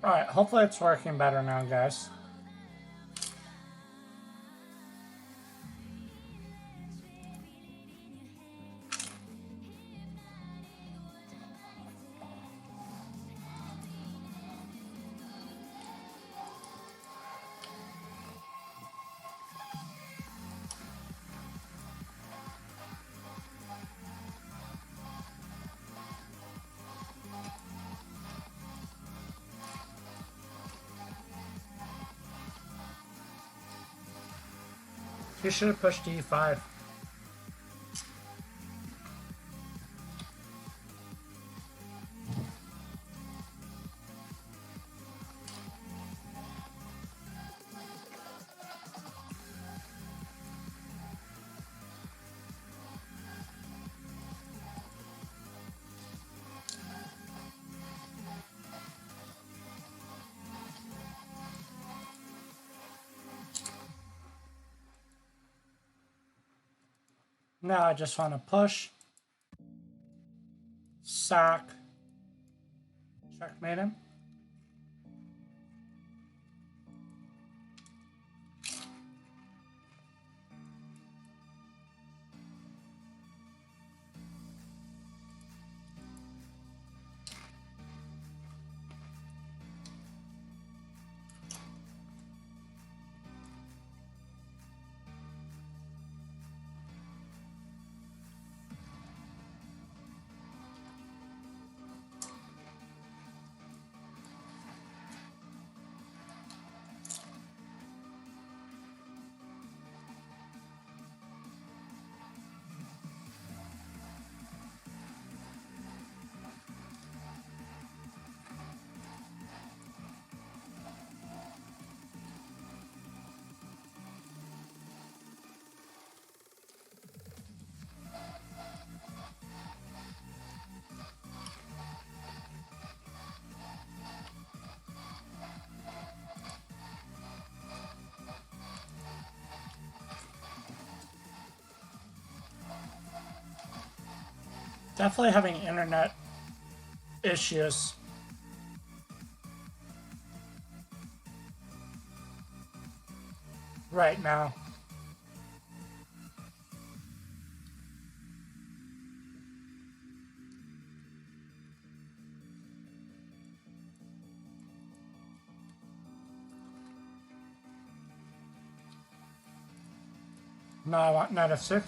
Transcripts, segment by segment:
Alright, hopefully it's working better now, guys. He should have pushed E5. Now I just want to push, sack, checkmate him. Definitely having internet issues. Right now. Now I want knight f6.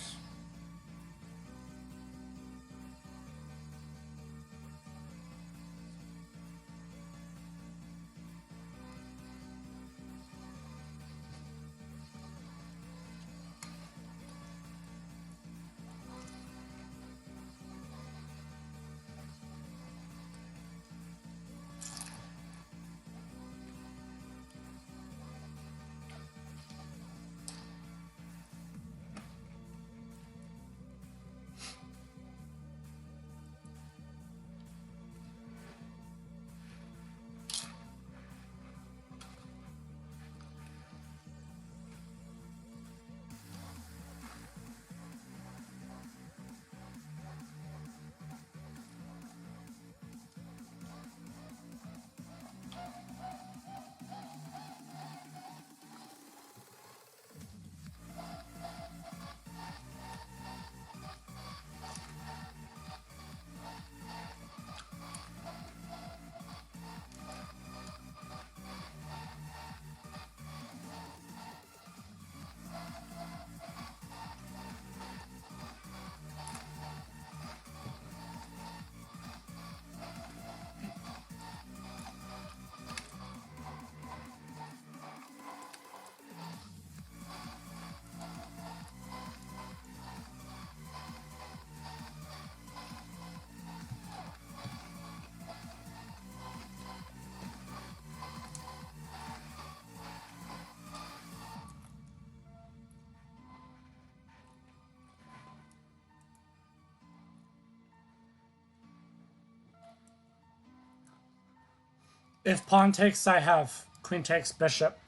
If pawn takes, I have queen takes bishop.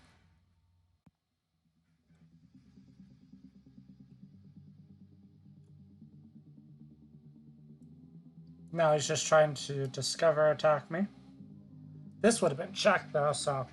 Now he's just trying to discover attack me. This would have been checked though, so.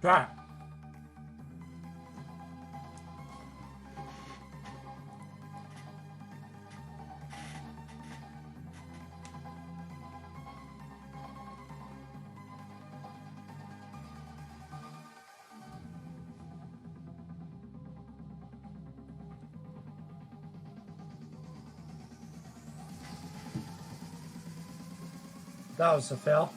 Right. That was a fail.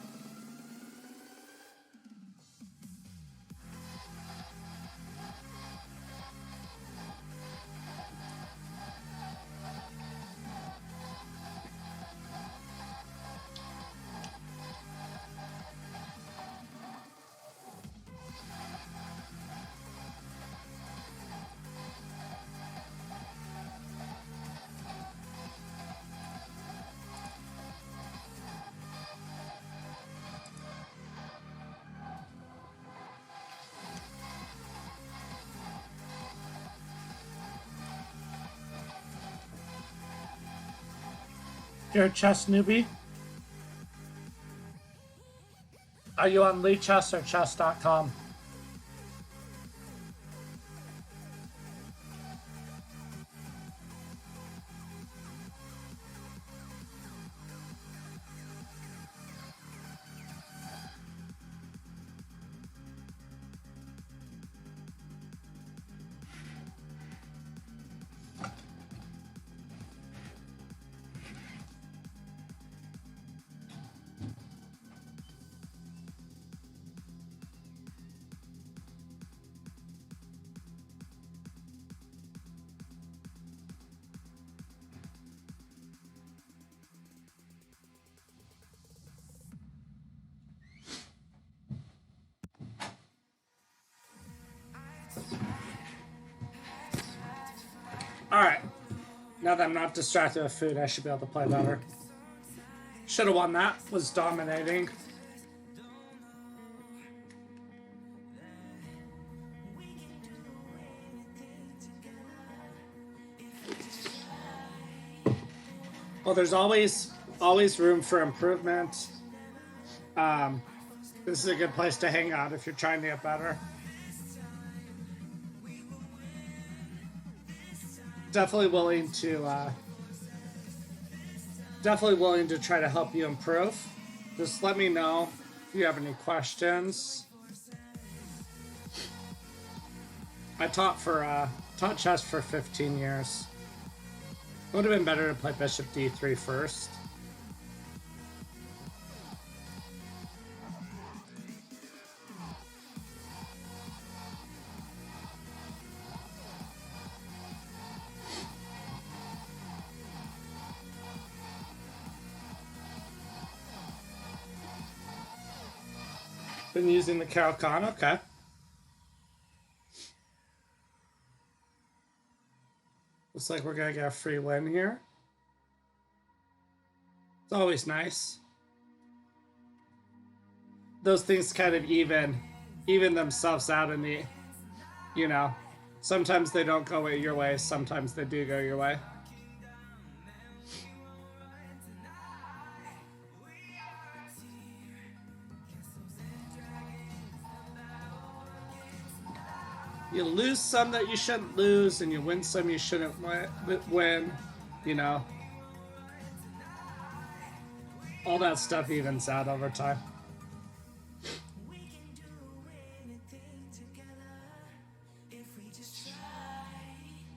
You're a chess newbie? Are you on LeeChess or chess.com? Alright. Now that I'm not distracted with food, I should be able to play better. Should have won that. Was dominating. Well, there's always room for improvement. This is a good place to hang out if you're trying to get better. Definitely willing to try to help you improve. Just let me know if you have any questions. I taught chess for 15 years. It would have been better to play bishop d3 first. Been using the Caro-Kann, okay. Looks like we're gonna get a free win here. It's always nice. Those things kind of even themselves out in the, Sometimes they don't go your way, sometimes they do go your way. You lose some that you shouldn't lose, and you win some you shouldn't win, you know. All that stuff evens out over time.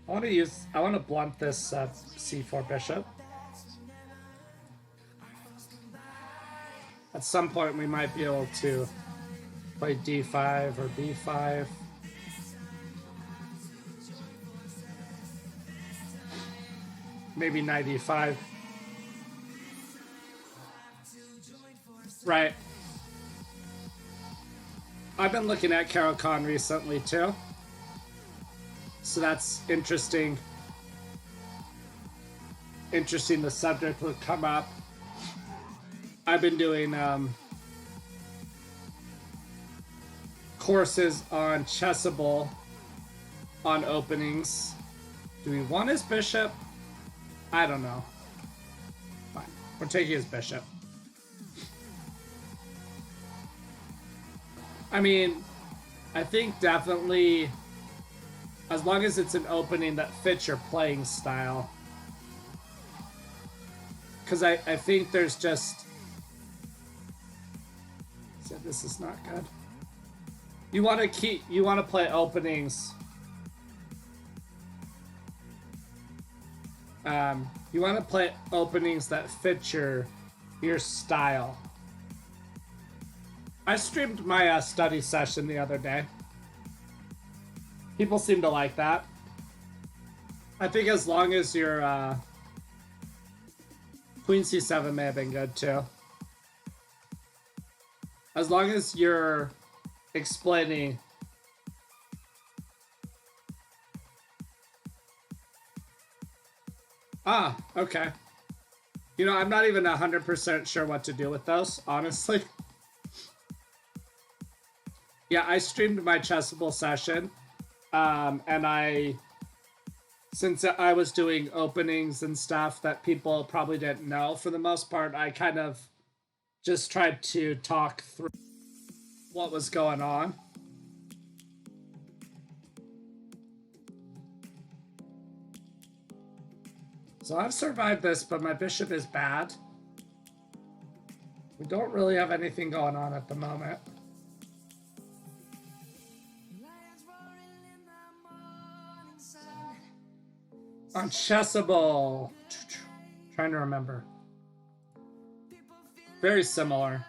I want to blunt this c4 bishop. At some point we might be able to play d5 or b5. Maybe knight e5. Right. I've been looking at Caro-Kann recently too. So that's interesting. Interesting the subject would come up. I've been doing courses on Chessable on openings. Do we want his bishop? I don't know. Fine. We're taking his bishop. I mean, I think definitely as long as it's an opening that fits your playing style. Because I think there's just... So this is not good. You want to play openings. You want to play openings that fit your style. I streamed my study session the other day. People seem to like that. I think as long as your Queen C7 may have been good too. As long as you're explaining okay. You know, I'm not even 100% sure what to do with those, honestly. Yeah, I streamed my Chessable session, and since I was doing openings and stuff that people probably didn't know, for the most part, I kind of just tried to talk through what was going on. So I've survived this, but my bishop is bad. We don't really have anything going on at the moment. On Chessable. Trying to remember. Very similar.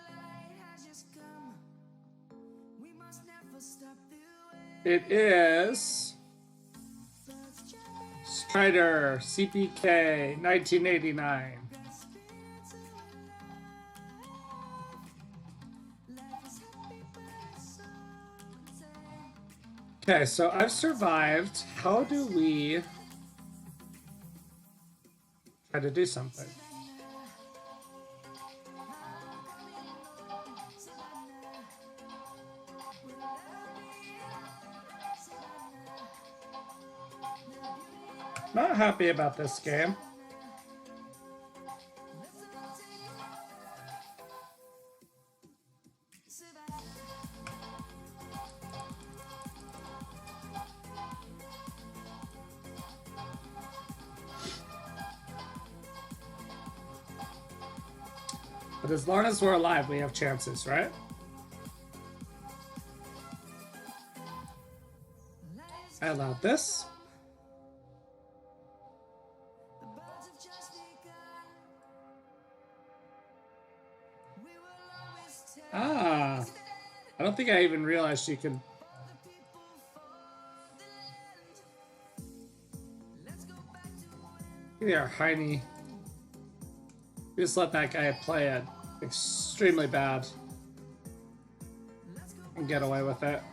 It is Strider CPK 1989. Okay, so I've survived. How do we try to do something? Not happy about this game. But as long as we're alive, we have chances, right? I allowed this. Ah, I don't think I even realized you can. Here, Heine. We just let that guy play it extremely bad and get away with it.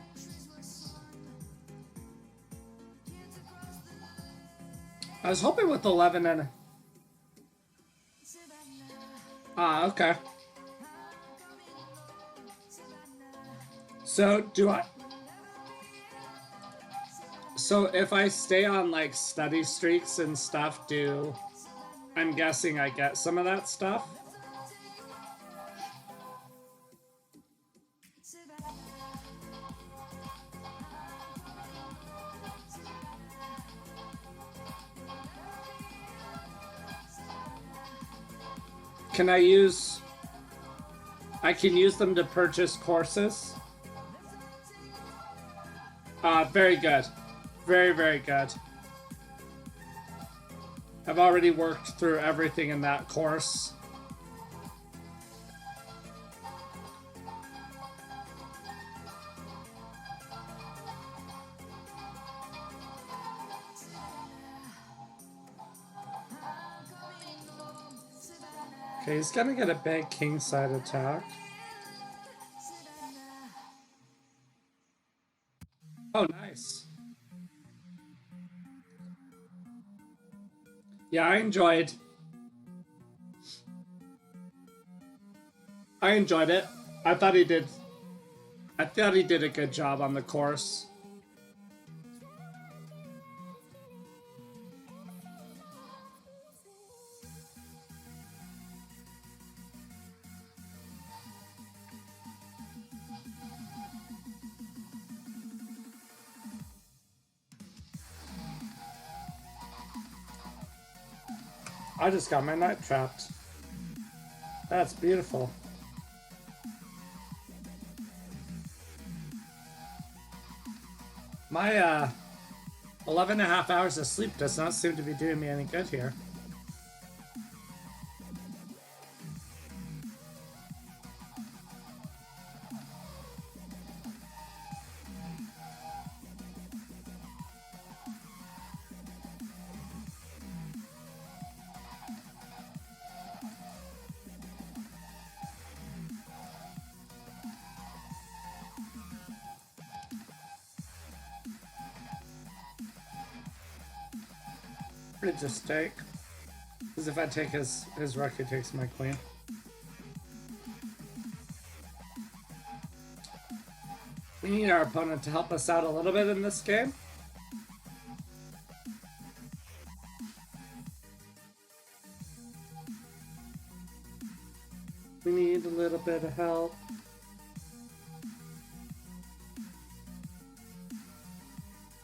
I was hoping with 11 and... Ah, okay. So So if I stay on like study streaks and stuff, I'm guessing I get some of that stuff? Can I use... I can use them to purchase courses? Very good. Very, very good. I've already worked through everything in that course. Okay, he's gonna get a big kingside attack. Oh, nice. Yeah, I enjoyed it. I thought he did a good job on the course. I just got my knight trapped. That's beautiful. My 11 and a half hours of sleep does not seem to be doing me any good here. Pretty just take. Because if I take his rook, he takes my queen. We need our opponent to help us out a little bit in this game. We need a little bit of help.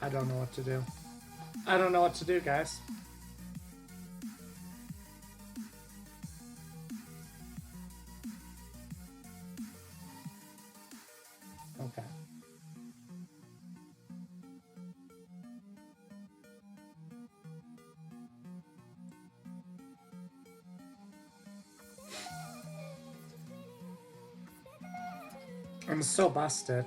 I don't know what to do. I don't know what to do, guys. Okay. I'm so busted.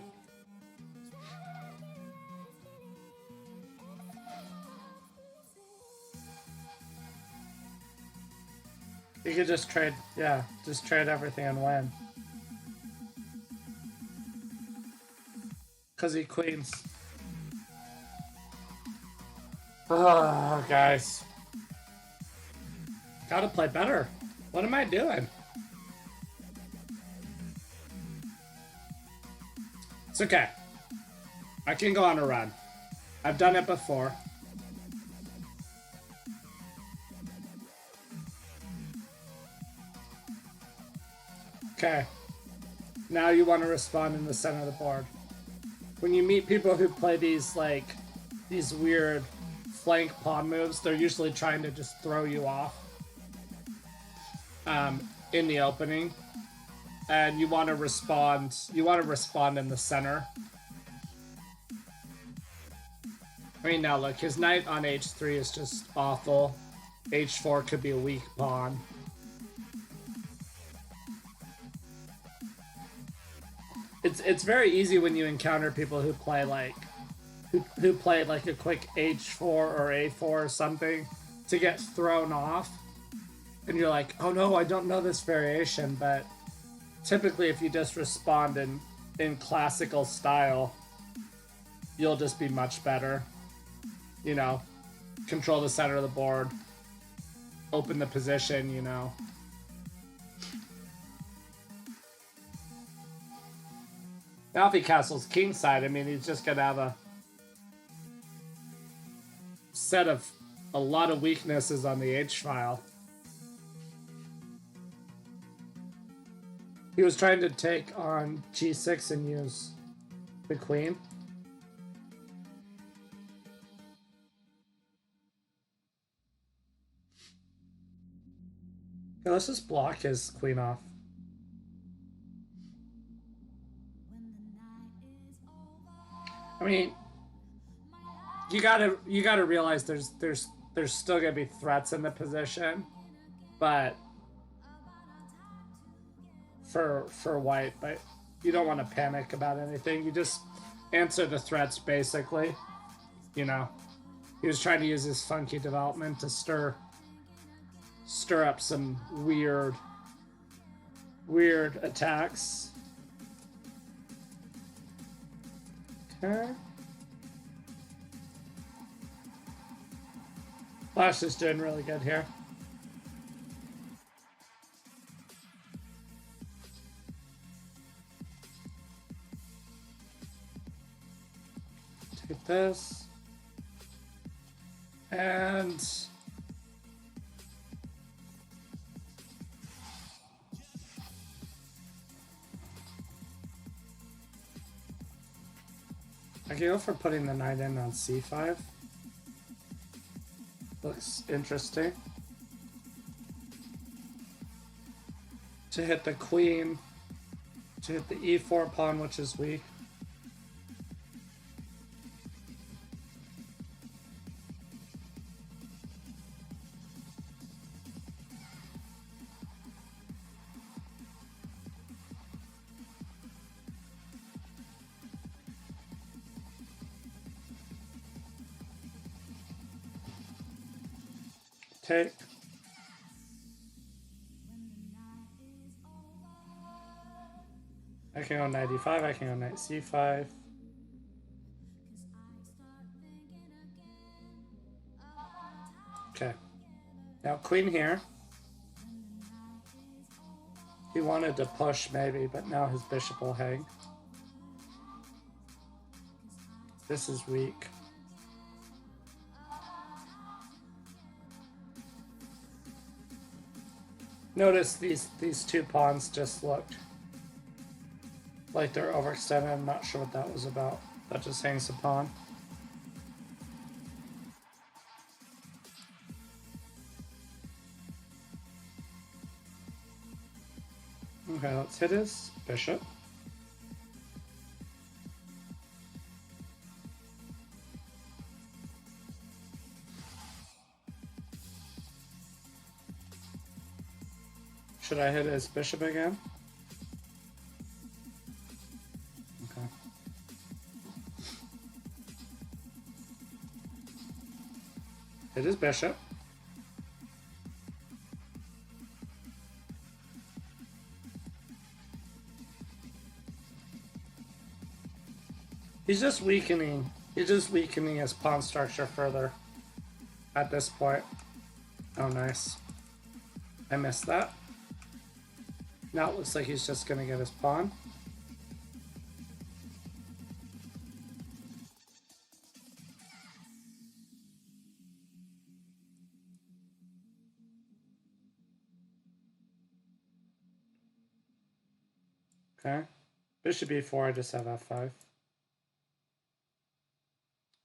You could just trade, yeah, just trade everything and win. Because he queens. Oh, guys. Gotta play better. What am I doing? It's okay. I can go on a run. I've done it before. Okay. Now you want to respond in the center of the board. When you meet people who play these weird flank pawn moves, they're usually trying to just throw you off in the opening. And you want to respond in the center. I mean, now look, his knight on h3 is just awful. h4 could be a weak pawn. It's very easy when you encounter people who play like a quick h4 or a4 or something to get thrown off, and you're like, oh no, I don't know this variation. But typically, if you just respond in classical style, you'll just be much better. You know, control the center of the board, open the position. You know. Now if he castles kingside, I mean, he's just gonna have a... set of a lot of weaknesses on the H file. He was trying to take on G6 and use the queen. Okay, let's just block his queen off. I mean, you gotta realize there's still gonna be threats in the position, but for white, but you don't want to panic about anything. You just answer the threats basically. You know, he was trying to use his funky development to stir up some weird attacks. Okay. Flash is doing really good here. Take this. And I can go for putting the knight in on c5. Looks interesting. To hit the queen, to hit the e4 pawn, which is weak. Take. I can go knight e5, I can go knight c5. Okay. Now queen here. He wanted to push maybe, but now his bishop will hang. This is weak. Notice these two pawns just looked like they're overextended. I'm not sure what that was about. That just hangs a pawn. Okay, let's hit his bishop. Should I hit his bishop again? Okay. Hit his bishop. He's just weakening his pawn structure further at this point. Oh, nice. I missed that. Now it looks like he's just going to get his pawn. Okay. Bishop e4, I just have f5.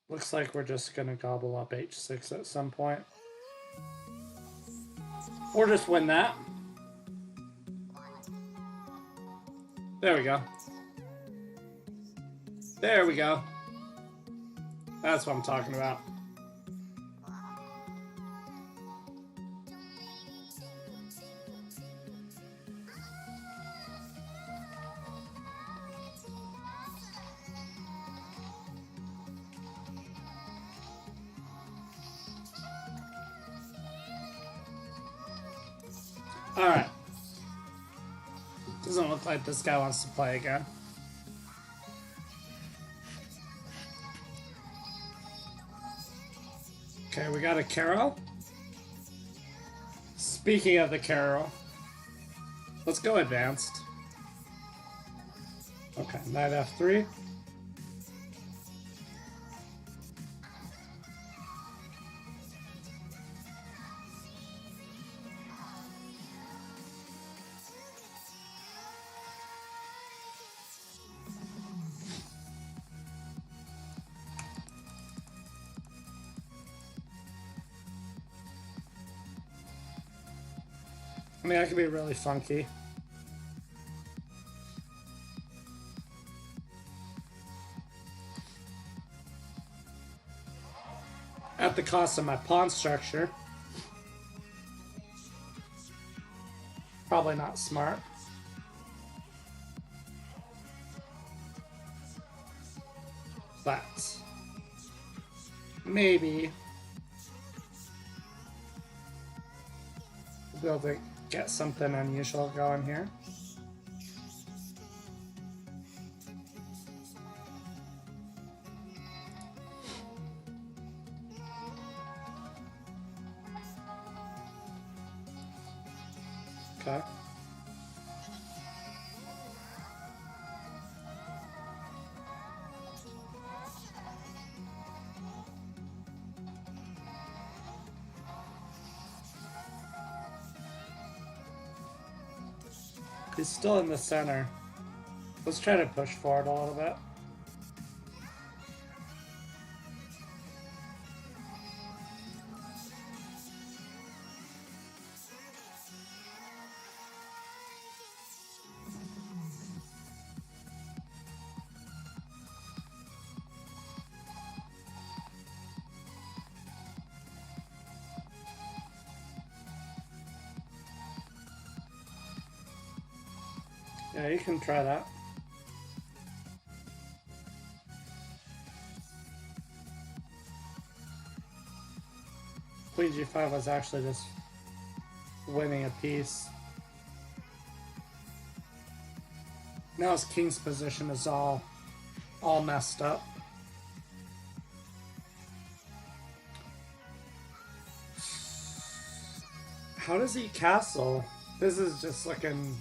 Looks like we're just going to gobble up h6 at some point. Or just win that. There we go. There we go. That's what I'm talking about. All right. Doesn't look like this guy wants to play again. Okay, we got a Carol. Speaking of the Carol, let's go advanced. Okay, knight f3. I mean, I can be really funky. At the cost of my pawn structure. Probably not smart. But maybe we'll be able to get something unusual going here. Okay. He's still in the center. Let's try to push forward a little bit. Yeah, you can try that. Queen g5 was actually just winning a piece. Now his king's position is all messed up. How does he castle? This is just looking...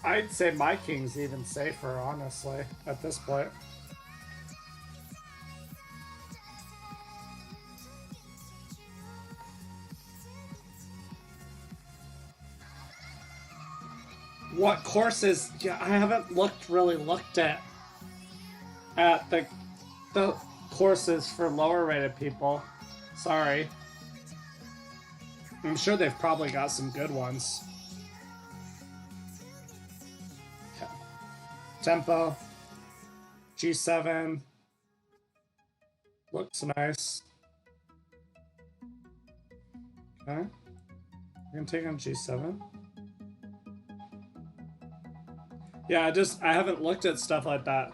I'd say my king's even safer, honestly, at this point. What courses? Yeah, I haven't really looked at the courses for lower rated people. Sorry. I'm sure they've probably got some good ones. Okay. Tempo. G7. Looks nice. Okay. We're gonna take on G7. Yeah, I haven't looked at stuff like that.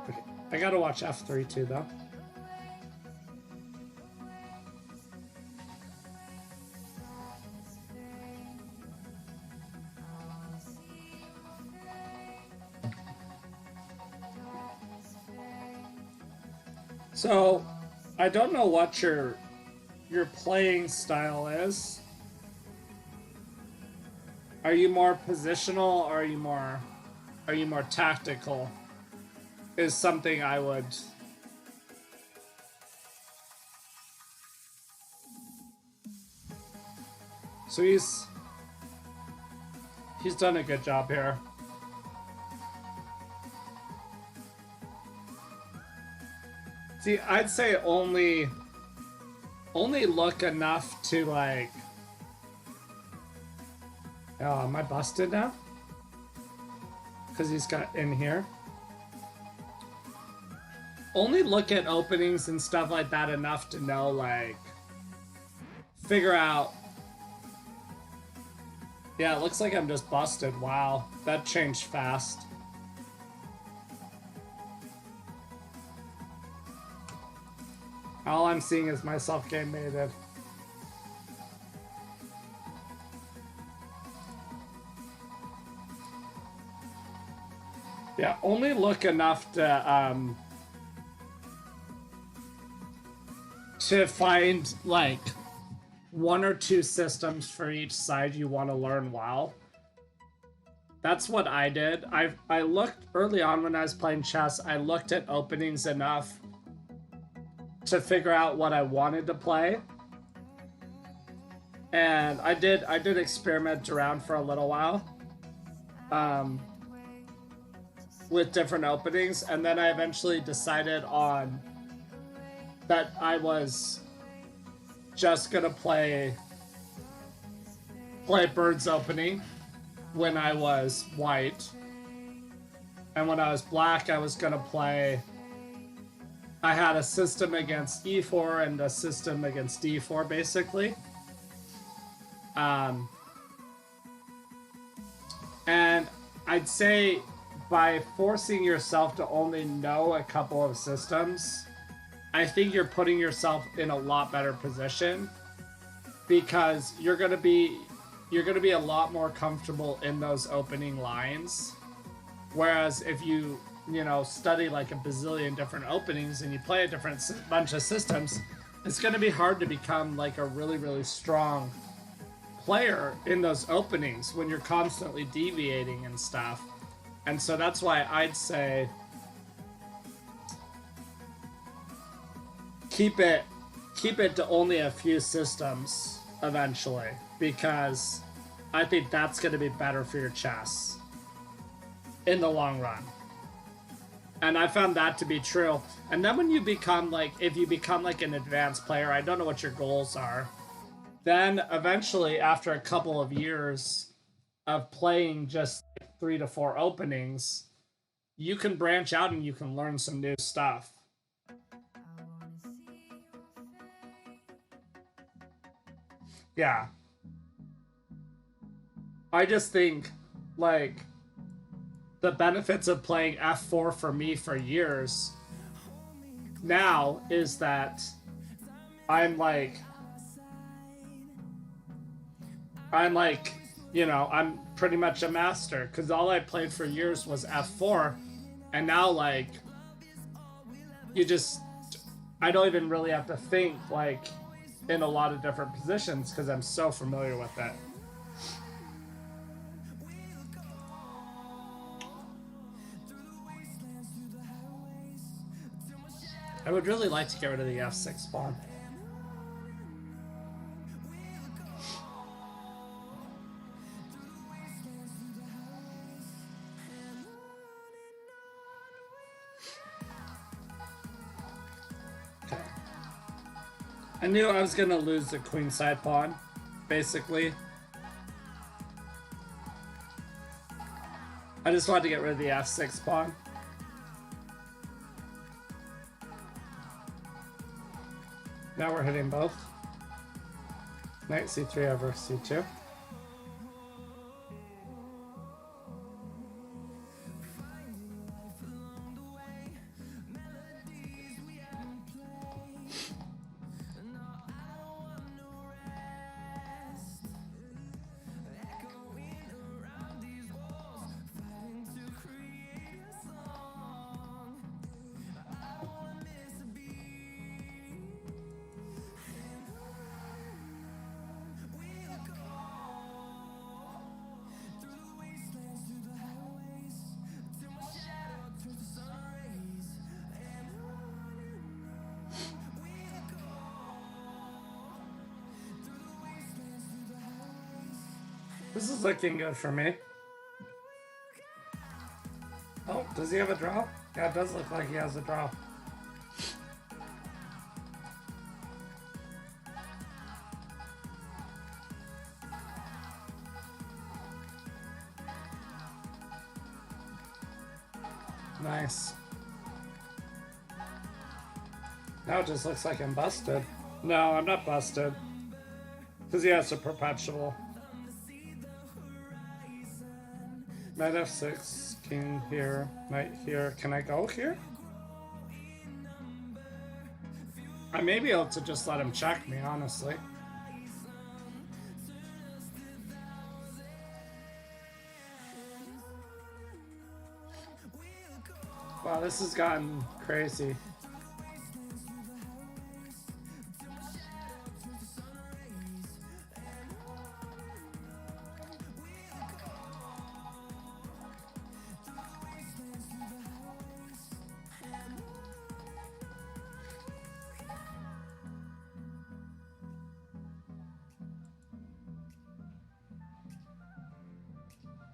Okay. I gotta watch F3 too, though. So, I don't know what your playing style is. Are you more positional or are you more tactical? Is something I would... So he's done a good job here. See, I'd say only look enough to like... Oh, am I busted now? Because he's got in here. Only look at openings and stuff like that enough to know, like... Figure out... Yeah, it looks like I'm just busted. Wow, that changed fast. All I'm seeing is myself game mated. Yeah, only look enough to find like one or two systems for each side you want to learn well. That's what I did. I looked early on when I was playing chess. I looked at openings enough to figure out what I wanted to play, and I did experiment around for a little while. with different openings, and then I eventually decided on that I was just gonna play Bird's opening when I was white, and when I was black I was gonna play. I had a system against e4 and a system against d4 basically. And I'd say by forcing yourself to only know a couple of systems, I think you're putting yourself in a lot better position, because you're gonna be a lot more comfortable in those opening lines. Whereas if you study like a bazillion different openings and you play a different bunch of systems, it's gonna be hard to become like a really, really strong player in those openings when you're constantly deviating and stuff. And so that's why I'd say keep it to only a few systems eventually, because I think that's going to be better for your chess in the long run. And I found that to be true. And then when you become like, if you become like an advanced player, I don't know what your goals are, then eventually after a couple of years of playing just 3 to 4 openings, you can branch out and you can learn some new stuff. Yeah. I just think, like, the benefits of playing f4 for me for years now is that I'm like, I'm pretty much a master, because all I played for years was f4, and now, like, I don't even really have to think, like, in a lot of different positions, because I'm so familiar with it. I would really like to get rid of the f6 pawn. Okay. I knew I was gonna lose the queenside pawn, basically. I just wanted to get rid of the f6 pawn. Now we're hitting both. Knight c3 over c2. This is looking good for me. Oh, does he have a draw? Yeah, it does look like he has a draw. Nice. Now it just looks like I'm busted. No, I'm not busted. Because he has a perpetual. Knight f6, king here, knight here. Can I go here? I may be able to just let him check me, honestly. Wow, this has gotten crazy.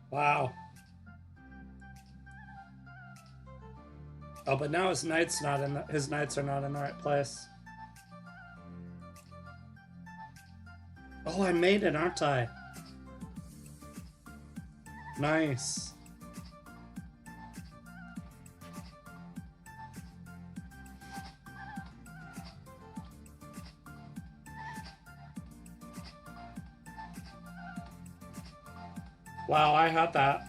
Wow. Oh, but now his knights not in his knights are not in the right place. Oh, I made it, aren't I? Nice. Wow, I had that.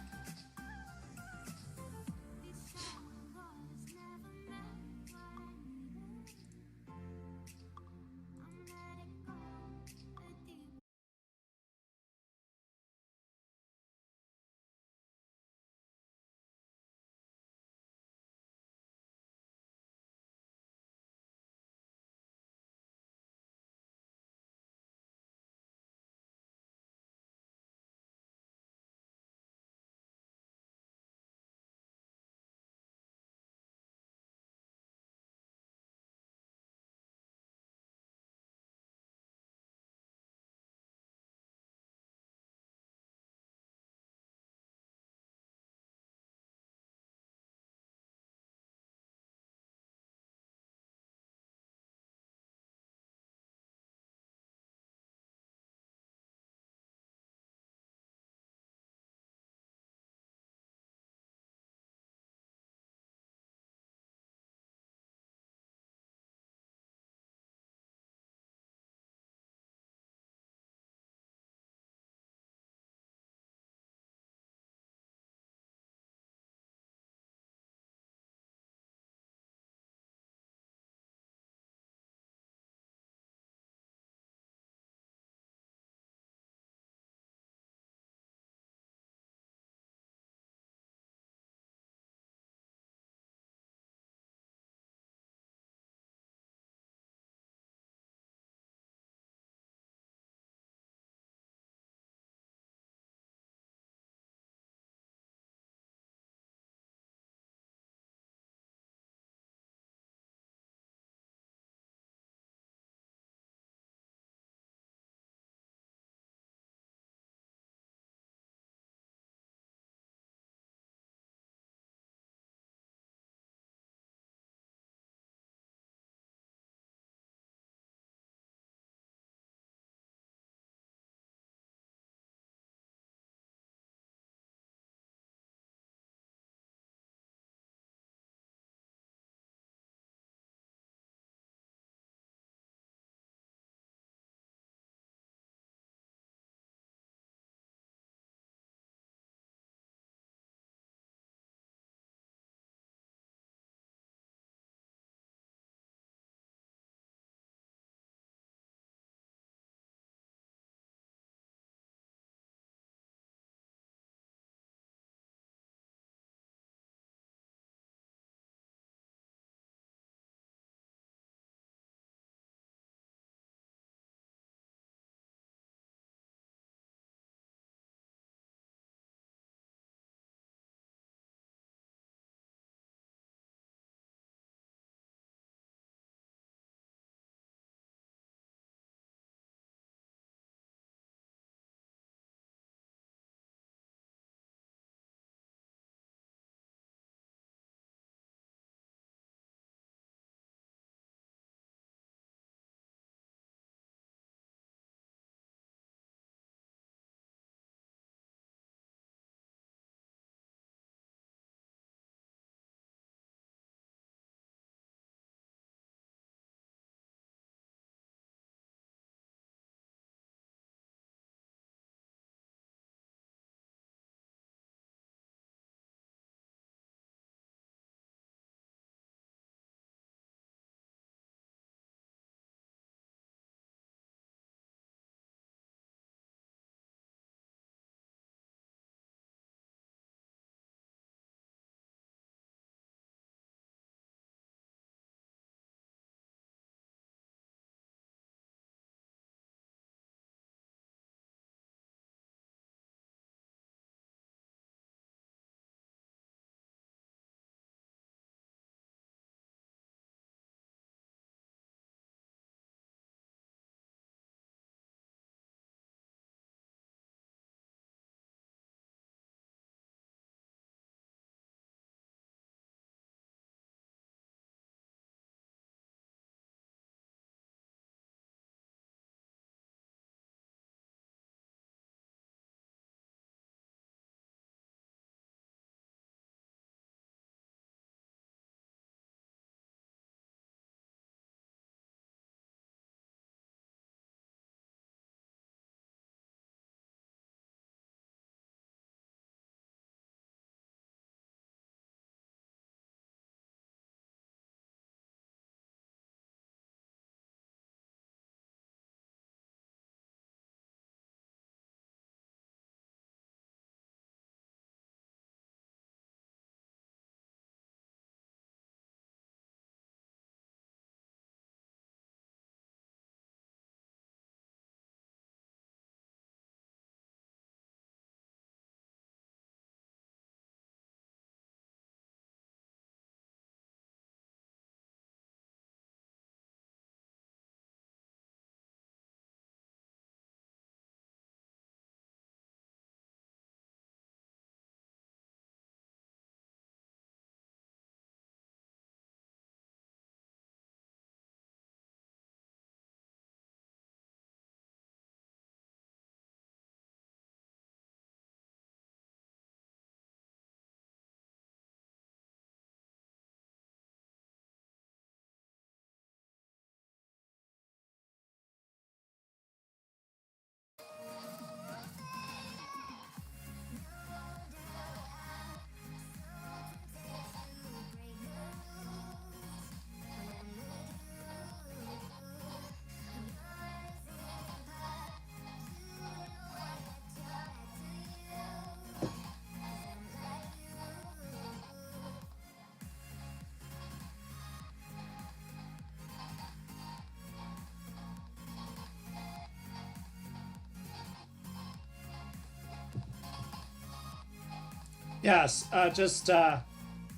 Yes, just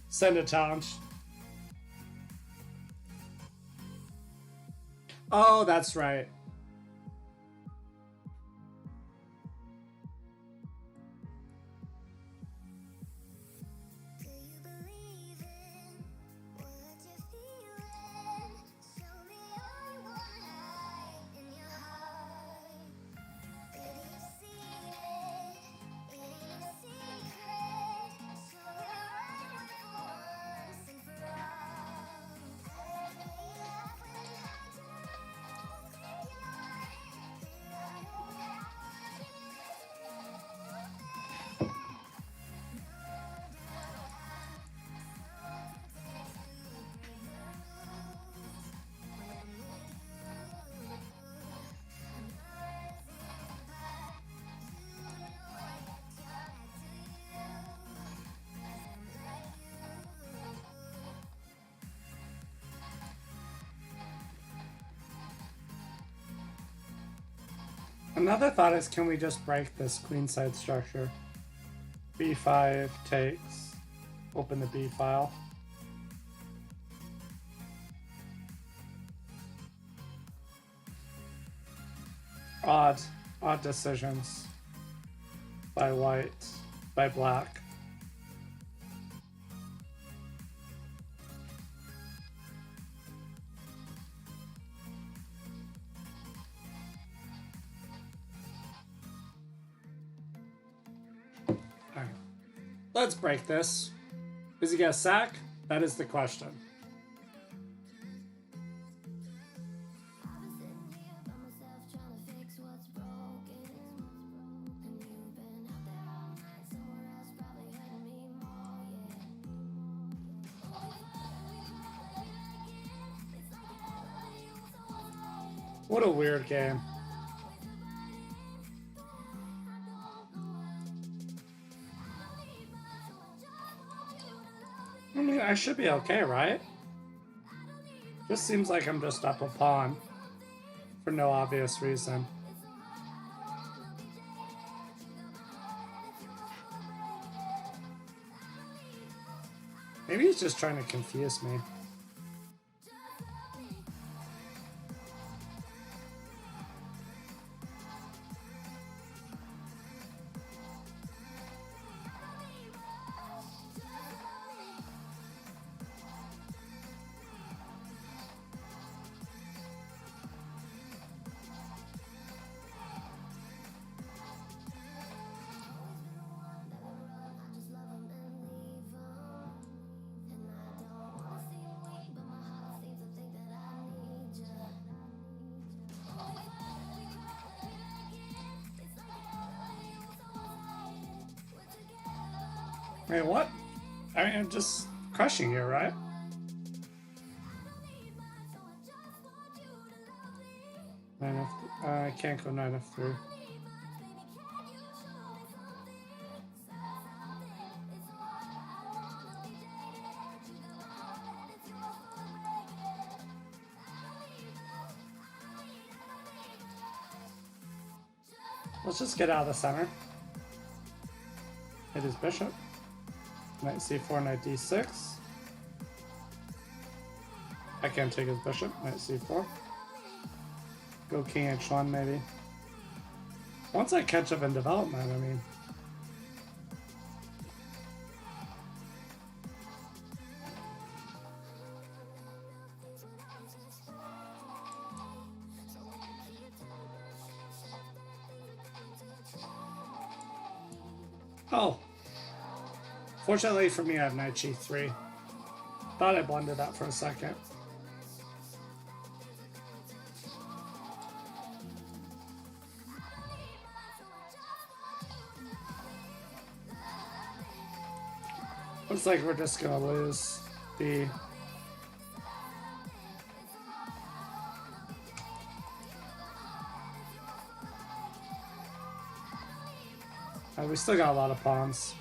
send a challenge. Oh, that's right. Another thought is, can we just break this queenside structure? B5 takes, open the B file. Odd decisions by white, by black. All right. Let's break this. Is he gonna sack? That is the question. What a weird game. I mean, I should be okay, right? Just seems like I'm just up a pawn for no obvious reason. Maybe he's just trying to confuse me. Wait, what? I mean, I'm just crushing you, right? I can't go 9 of 3. Let's just get out of the center. Hit his bishop. Knight c4, knight d6. I can't take his bishop. Knight c4. Go king h1 maybe. Once I catch up in development, I mean. Oh. Fortunately for me, I have knight g3. Thought I blundered that for a second. Looks like we're just gonna lose the... we still got a lot of pawns.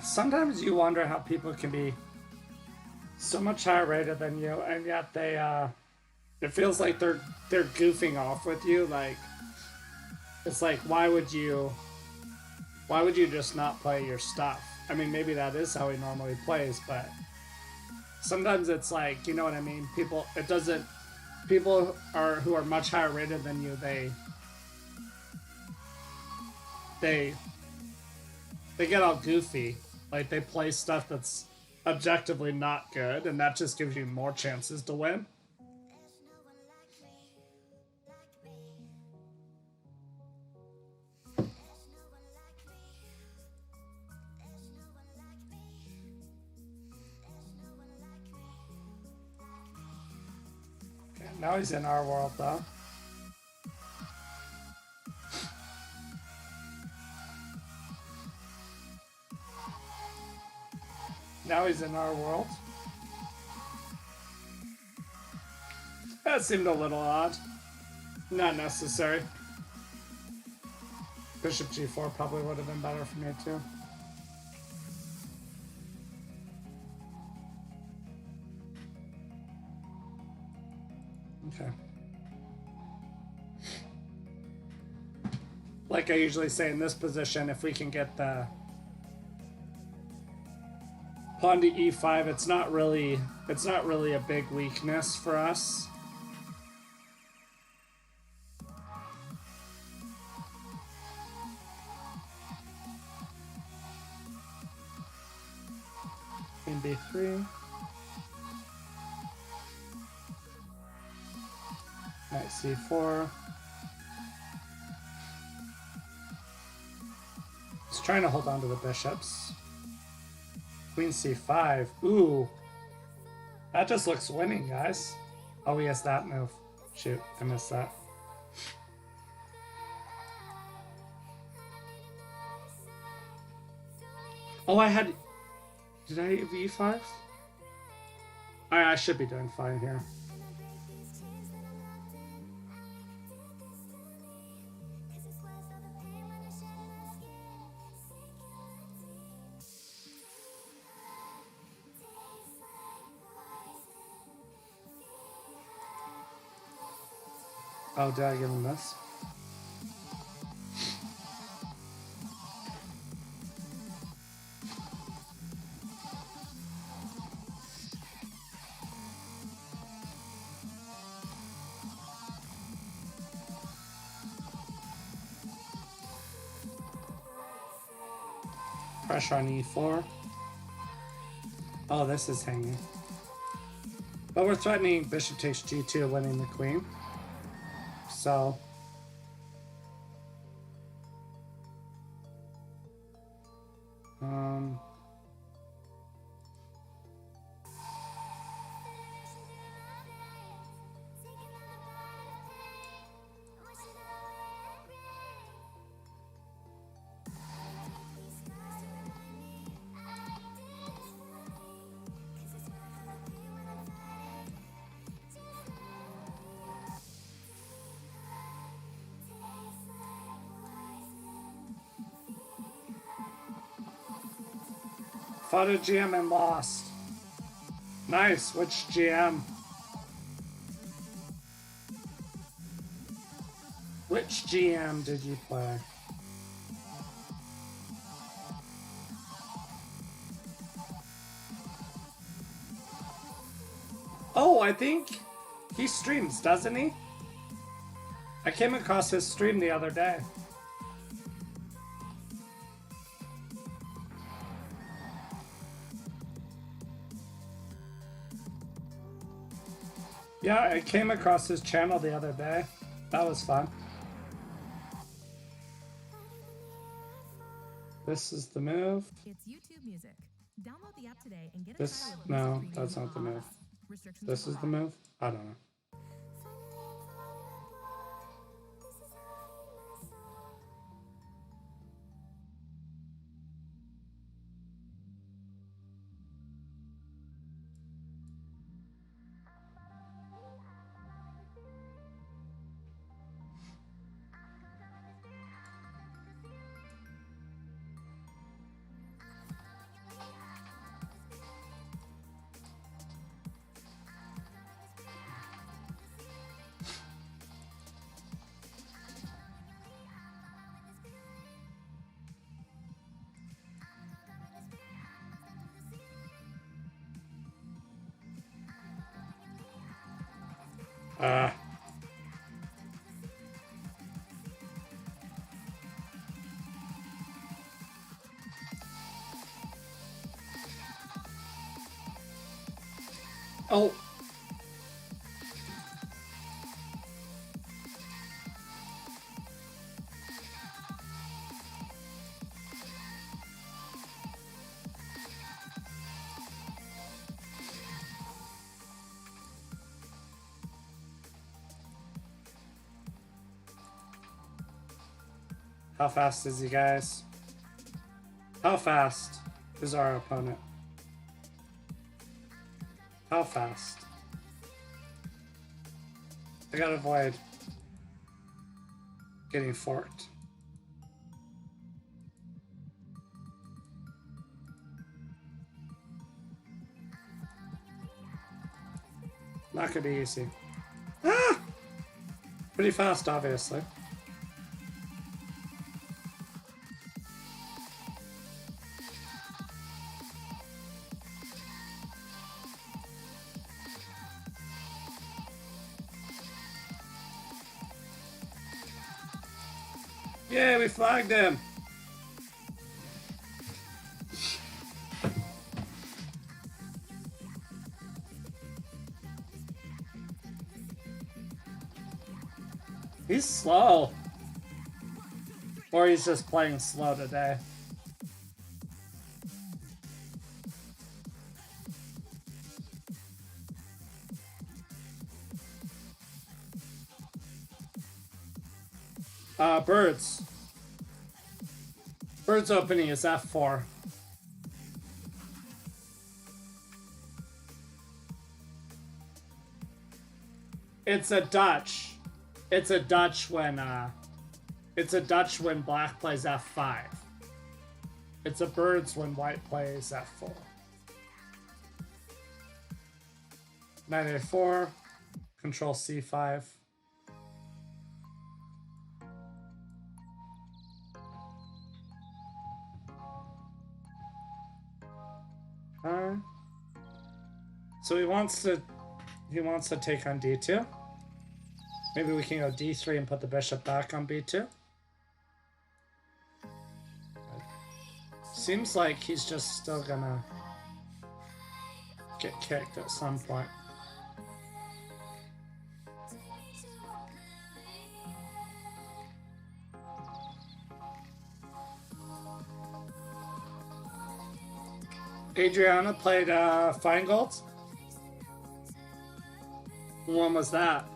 sometimes you wonder how people can be so much higher rated than you, and yet they it feels like they're goofing off with you. Like it's like why would you just not play your stuff? I mean, maybe that is how he normally plays, but sometimes it's like, you know what I mean? People, it doesn't. People are who are much higher rated than you. They they get all goofy. Like they play stuff that's objectively not good, and that just gives you more chances to win. Okay, now he's in our world though. Now he's in our world. That seemed a little odd. Not necessary. Bishop g4 probably would have been better for me too. Okay. Like I usually say in this position, if we can get the pawn to e5, it's not really a big weakness for us. Queen b3. Knight c4. Just trying to hold on to the bishops. Queen c5. Ooh. That just looks winning, guys. Oh, he has that move. Shoot, I missed that. Oh, I had... Did I have e5? I should be doing fine here. Oh, did I give him this? Pressure on e4. Oh, this is hanging. But we're threatening bishop takes g2, winning the queen. So... Fought a GM and lost. Nice, which GM? Which GM did you play? Oh, I think he streams, doesn't he? I came across his stream the other day. Yeah, I came across his channel the other day. That was fun. This is the move. It's YouTube Music. Download the app today and get a This, no, that's not the move. This is the move? I don't know. Uh. Oh. How fast is he, guys? How fast is our opponent? How fast? I gotta avoid getting forked. Not gonna be easy. Ah! Pretty fast, obviously. Yeah, we flagged him. He's slow. Or he's just playing slow today. Birds. Birds opening is F4. It's a Dutch. It's a Dutch when black plays F5. It's a birds when white plays F4. Knight A4, control C5. So he wants to take on D2. Maybe we can go D3 and put the bishop back on B2. Seems like he's just still gonna get kicked at some point. Adriana played Feingold. When was that?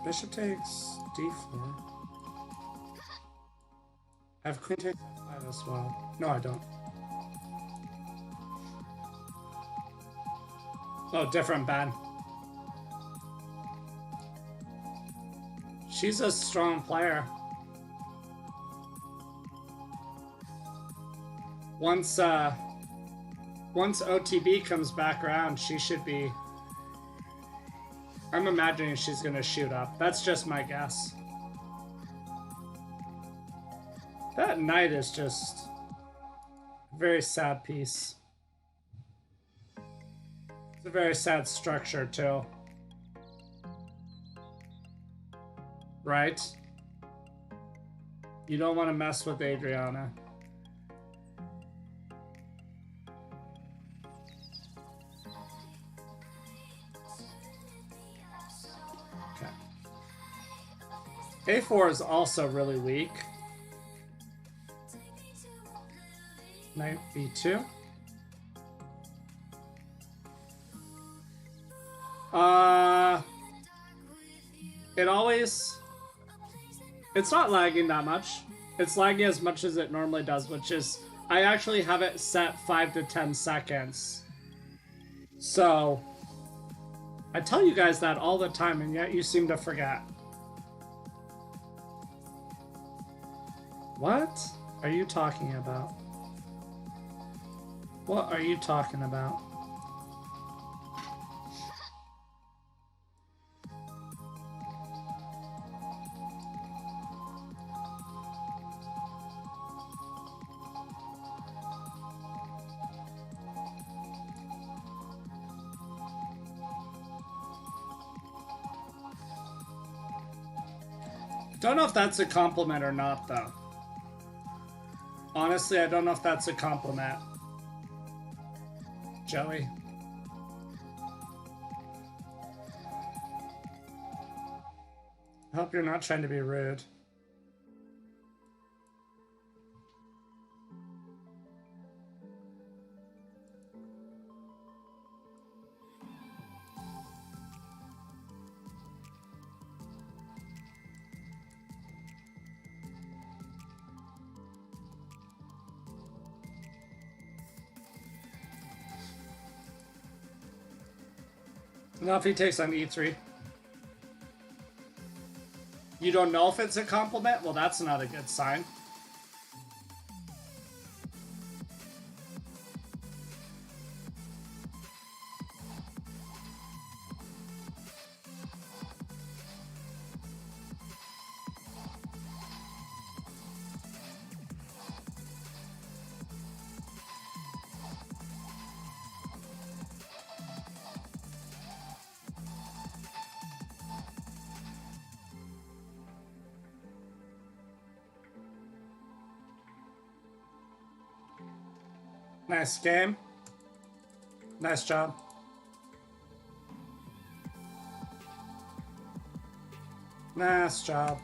Bishop takes D4. I have queen takes F5 as well. No, I don't. Oh, different ban. She's a strong player. Once OTB comes back around, she should be... I'm imagining she's gonna shoot up. That's just my guess. That knight is just a very sad piece. It's a very sad structure too. Right? You don't want to mess with Adriana. A4 is also really weak. Knight B2. It's not lagging that much. It's lagging as much as it normally does, which is, I actually have it set 5 to 10 seconds. So, I tell you guys that all the time, and yet you seem to forget. What are you talking about? What are you talking about? Don't know if that's a compliment or not, though. Honestly, I don't know if that's a compliment. Joey. I hope you're not trying to be rude. Now if he takes on e3. You don't know if it's a compliment? Well, that's not a good sign. Nice game. Nice job. Nice job.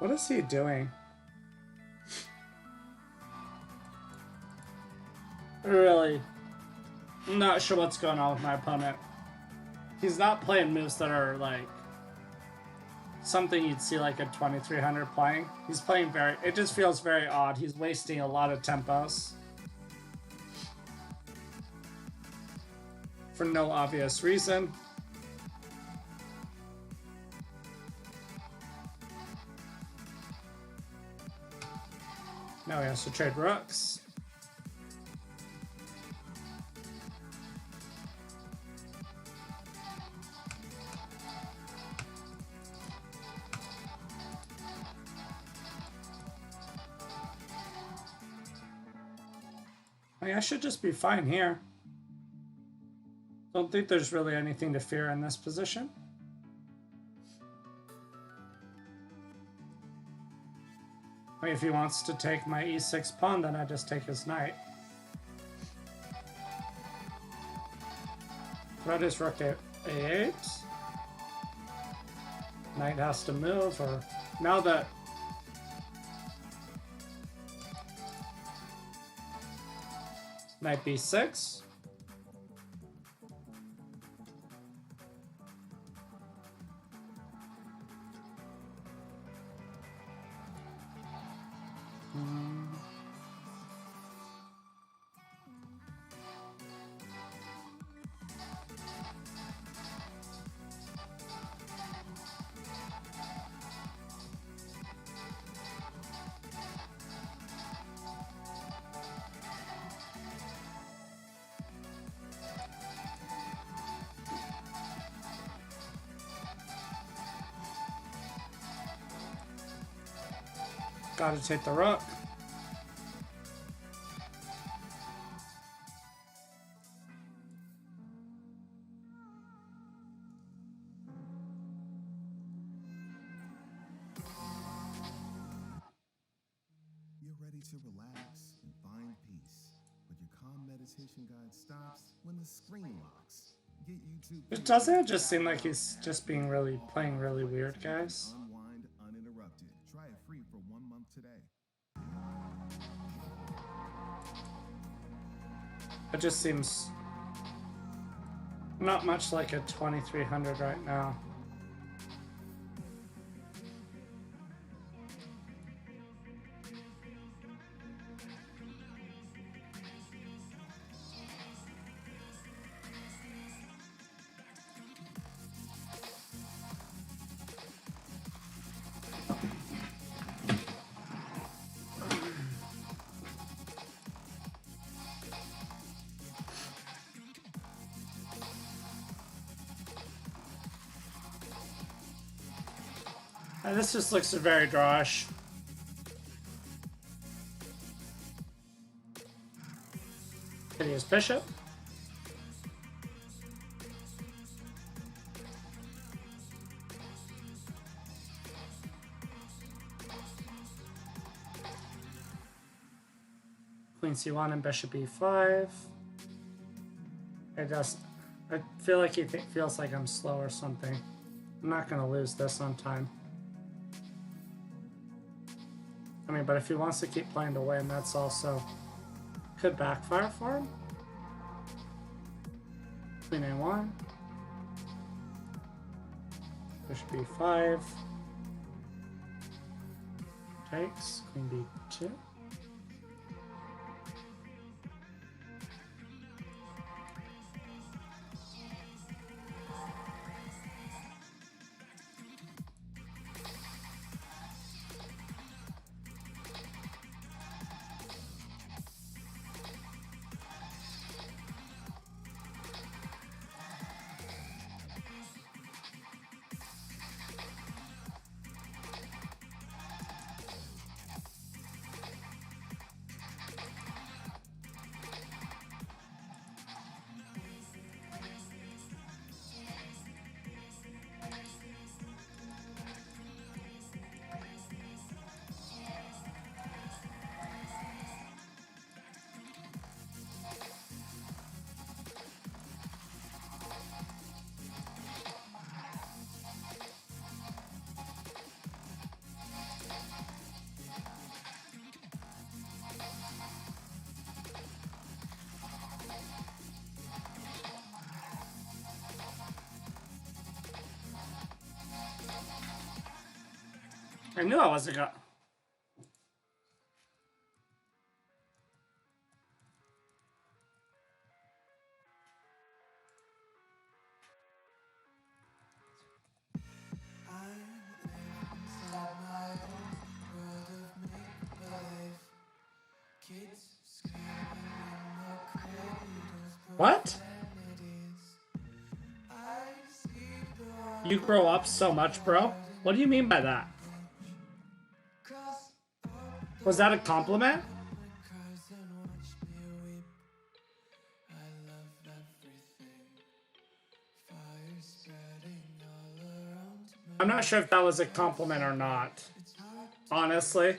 What is he doing? Really? I'm not sure what's going on with my opponent. He's not playing moves that are like something you'd see like a 2300 playing. He's playing very, it just feels very odd. He's wasting a lot of tempos for no obvious reason. Now he has to trade rooks. I mean, I should just be fine here. Don't think there's really anything to fear in this position. I mean, if he wants to take my e6 pawn, then I just take his knight. Red is rook a8. Knight has to move, or now that knight b6. Gotta take the rook. to relax and find peace, but your calm meditation guide stops when the screen locks. Get YouTube. It doesn't just seem like he's just being really playing really weird, guys. Unwind uninterrupted. Try it free for 1 month today. It just seems not much like a 2300 right now. This just looks very drawish. Can he use bishop? Queen c1 and bishop e5. I feel like he feels like I'm slow or something. I'm not gonna lose this on time. I mean, but if he wants to keep playing to win, that's also could backfire for him. Queen a1. Bishop b5. Takes. Queen b2. I knew I wasn't gonna. What? You grow up so much, bro? What do you mean by that? Was that a compliment? I'm not sure if that was a compliment or not. Honestly.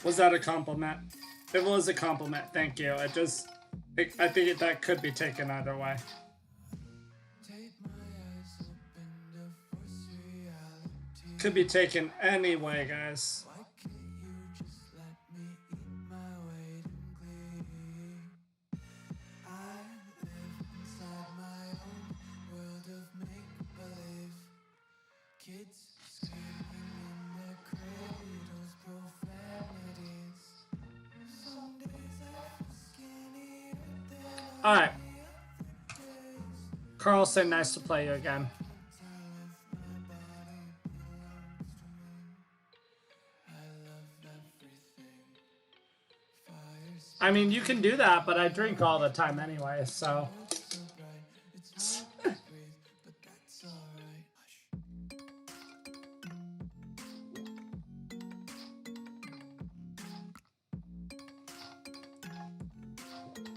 Was that a compliment? It was a compliment, thank you. I think that could be taken either way. Could be taken any way, guys. Alright. Carlson, nice to play you again. I mean, you can do that, but I drink all the time anyway, so...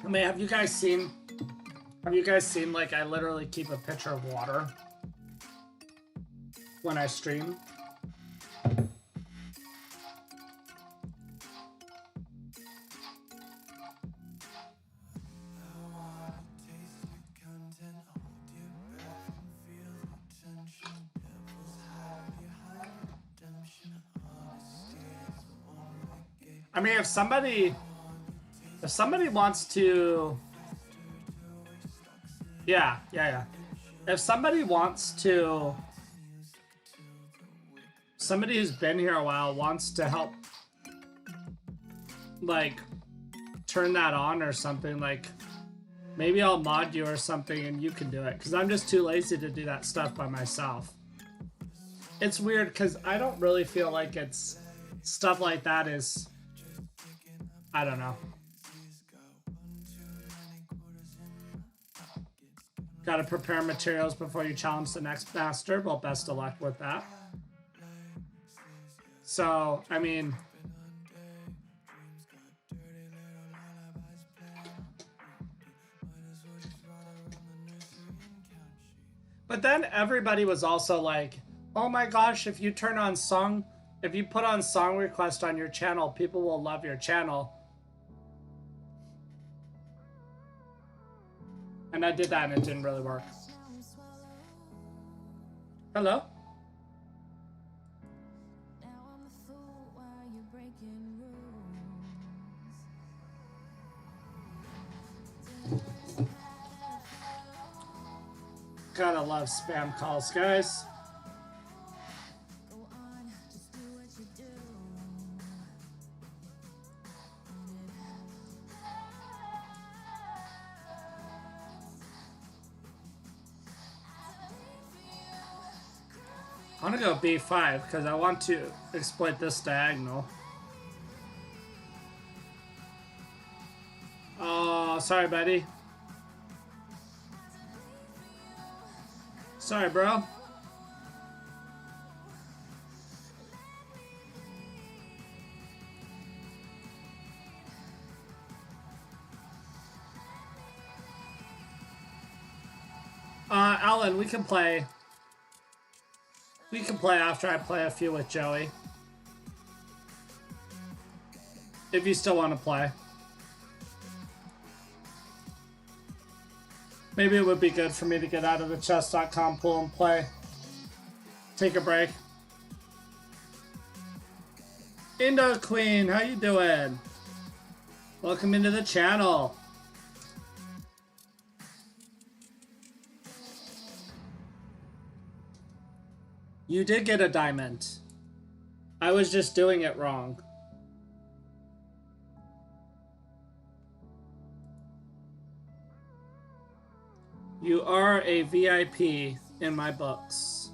I mean, have you guys seen like I literally keep a pitcher of water when I stream? I mean, if somebody wants to, yeah. If somebody wants to, somebody who's been here a while wants to help, like, turn that on or something, like, maybe I'll mod you or something and you can do it, because I'm just too lazy to do that stuff by myself. It's weird, because I don't really feel like it's stuff like that is, I don't know. Gotta prepare materials before you challenge the next master. Well, best of luck with that. So, I mean, but then everybody was also like, oh my gosh, if you put on song request on your channel, people will love your channel. And I did that and it didn't really work. Hello? Gotta love spam calls, guys. I'm gonna go B5 because I want to exploit this diagonal. Oh, sorry, buddy. Sorry, bro. Alan, we can play. We can play after I play a few with Joey. If you still want to play. Maybe it would be good for me to get out of the chess.com pool and play. Take a break. Indo Queen, how you doing? Welcome into the channel. You did get a diamond. I was just doing it wrong. You are a VIP in my books.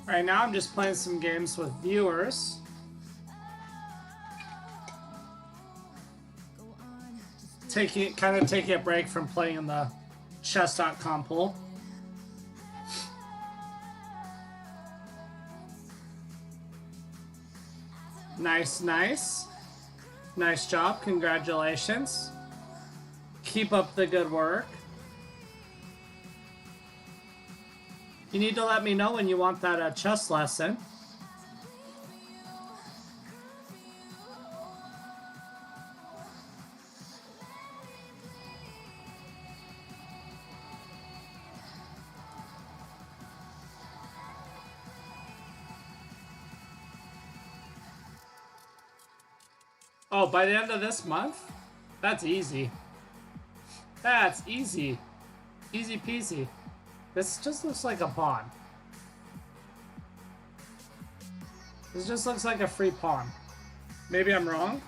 Right now I'm just playing some games with viewers. Kind of taking a break from playing in the chess.com pool. Nice, nice. Nice job. Congratulations. Keep up the good work. You need to let me know when you want that chess lesson. Oh, by the end of this month? That's easy. That's easy. Easy peasy. This just looks like a pawn. This just looks like a free pawn. Maybe I'm wrong?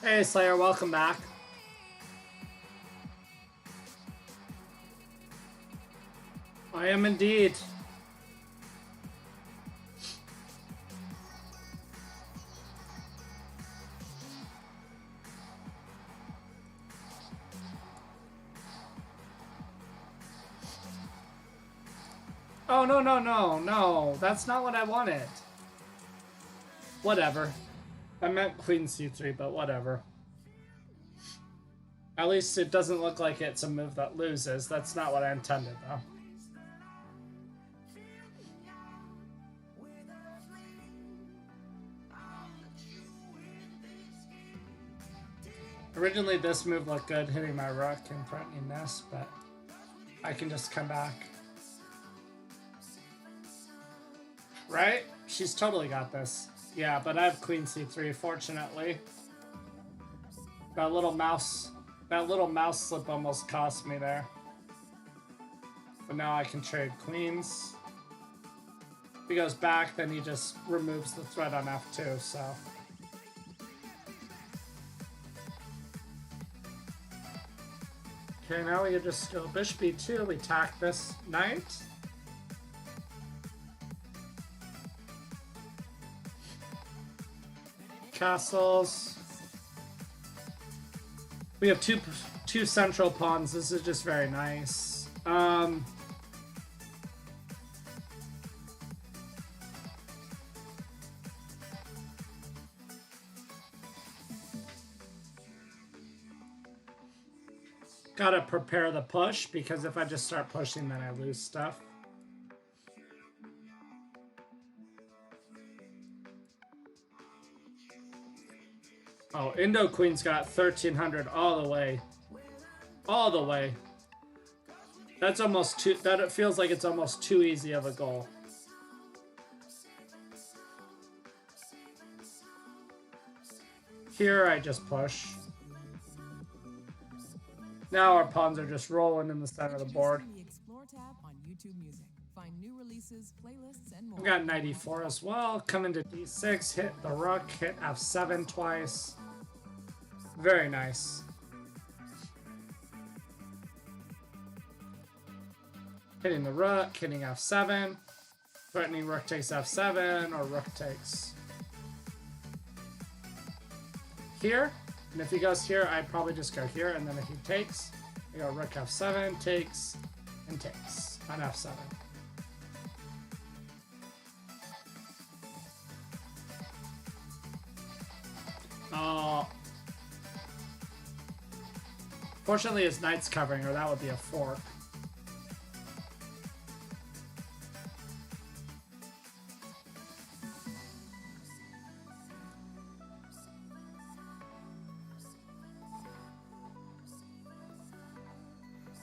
Hey Slayer, welcome back. I am indeed. Oh, no, no, no, no. That's not what I wanted. Whatever. I meant queen c3, but whatever. At least it doesn't look like it's a move that loses. That's not what I intended, though. Originally, this move looked good, hitting my rook and threatening this, but I can just come back. Right? She's totally got this. Yeah, but I have queen c3, fortunately. That little mouse slip almost cost me there. But now I can trade queens. If he goes back, then he just removes the threat on f2, so... Okay, now we just go bishop b2, we attack this knight. Castles. We have two central pawns. This is just very nice. Gotta prepare the push, because if I just start pushing, then I lose stuff. Oh, Indo Queen's got 1300 all the way. All the way. That's almost too... That it feels like it's almost too easy of a goal. Here I just push. Now our pawns are just rolling in the center of the board. We got knight e4 as well. Come into d6, hit the rook, hit f7 twice. Very nice. Hitting the rook, hitting f7. Threatening rook takes f7, or rook takes here. And if he goes here, I'd probably just go here. And then if he takes, I go rook f7, takes, and takes on f7. Fortunately, his knight's covering, or that would be a fork.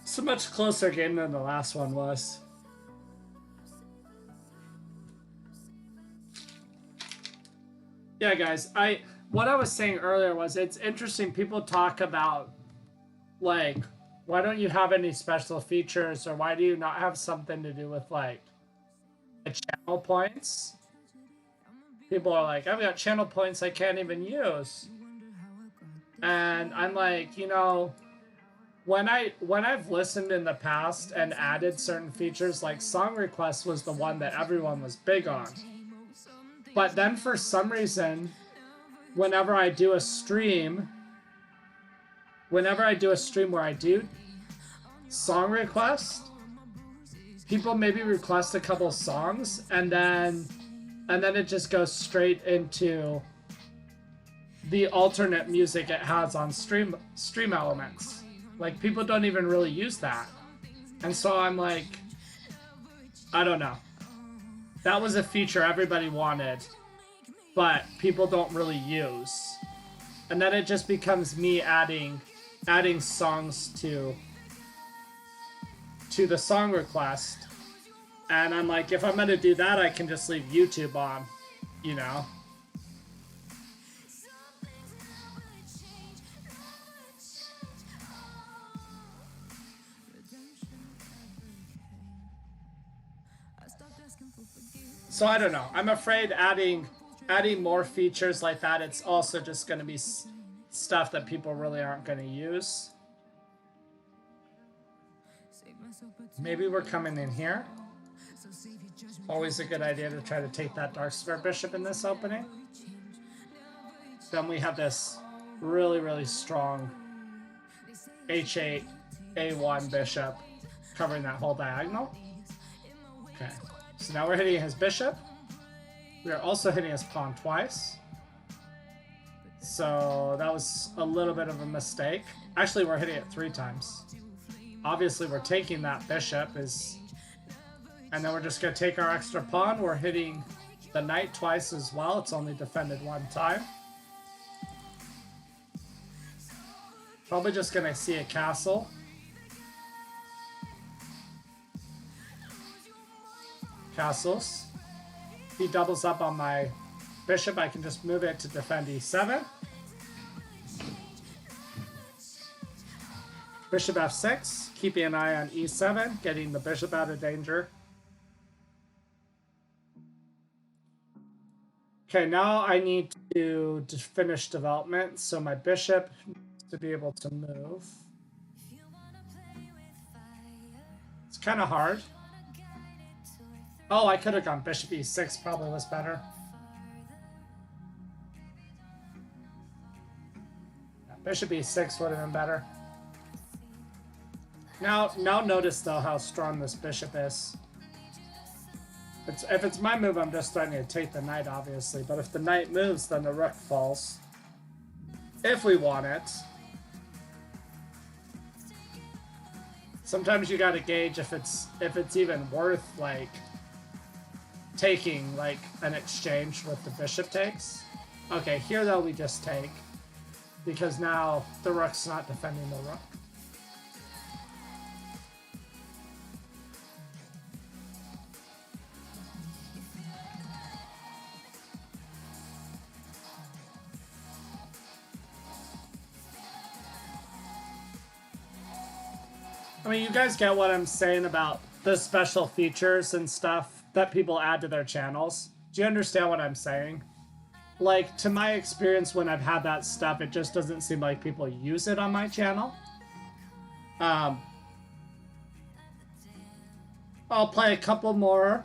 It's a much closer game than the last one was. Yeah, guys, what I was saying earlier was it's interesting. People talk about, like, why don't you have any special features, or why do you not have something to do with, like, the channel points? People are like, I've got channel points I can't even use. And I'm like, you know, when I've listened in the past and added certain features, like song request was the one that everyone was big on. But then for some reason, whenever I do a stream where I do song request, people maybe request a couple songs, and then it just goes straight into the alternate music it has on stream elements. Like, people don't even really use that. And so I'm like, I don't know. That was a feature everybody wanted, but people don't really use. And then it just becomes me adding songs to the song request. And I'm like, if I'm gonna do that, I can just leave YouTube on, you know? So I don't know. I'm afraid adding more features like that, it's also just going to be stuff that people really aren't going to use. Maybe we're coming in here. Always a good idea to try to take that dark square bishop in this opening. Then we have this really, really strong h8, a1 bishop covering that whole diagonal. Okay, so now we're hitting his bishop. We are also hitting his pawn twice. So that was a little bit of a mistake. Actually, we're hitting it 3 times. Obviously, we're taking that bishop, and then we're just going to take our extra pawn. We're hitting the knight twice as well. It's only defended 1 time. Probably just going to see a castle. Castles. He doubles up on my bishop. I can just move it to defend e7. Bishop f6, keeping an eye on e7, getting the bishop out of danger. Okay, now I need to finish development, so my bishop needs to be able to move. It's kind of hard. Oh, I could have gone bishop e6, probably was better. Yeah, bishop e6 would have been better. Now notice though how strong this bishop is. If it's my move, I'm just threatening to take the knight, obviously. But if the knight moves, then the rook falls. If we want it. Sometimes you gotta gauge if it's even worth like taking like an exchange with the bishop takes. Okay, here though we just take because now the rook's not defending the rook. I mean, you guys get what I'm saying about the special features and stuff that people add to their channels. Do you understand what I'm saying? Like, to my experience, when I've had that stuff, it just doesn't seem like people use it on my channel. I'll play a couple more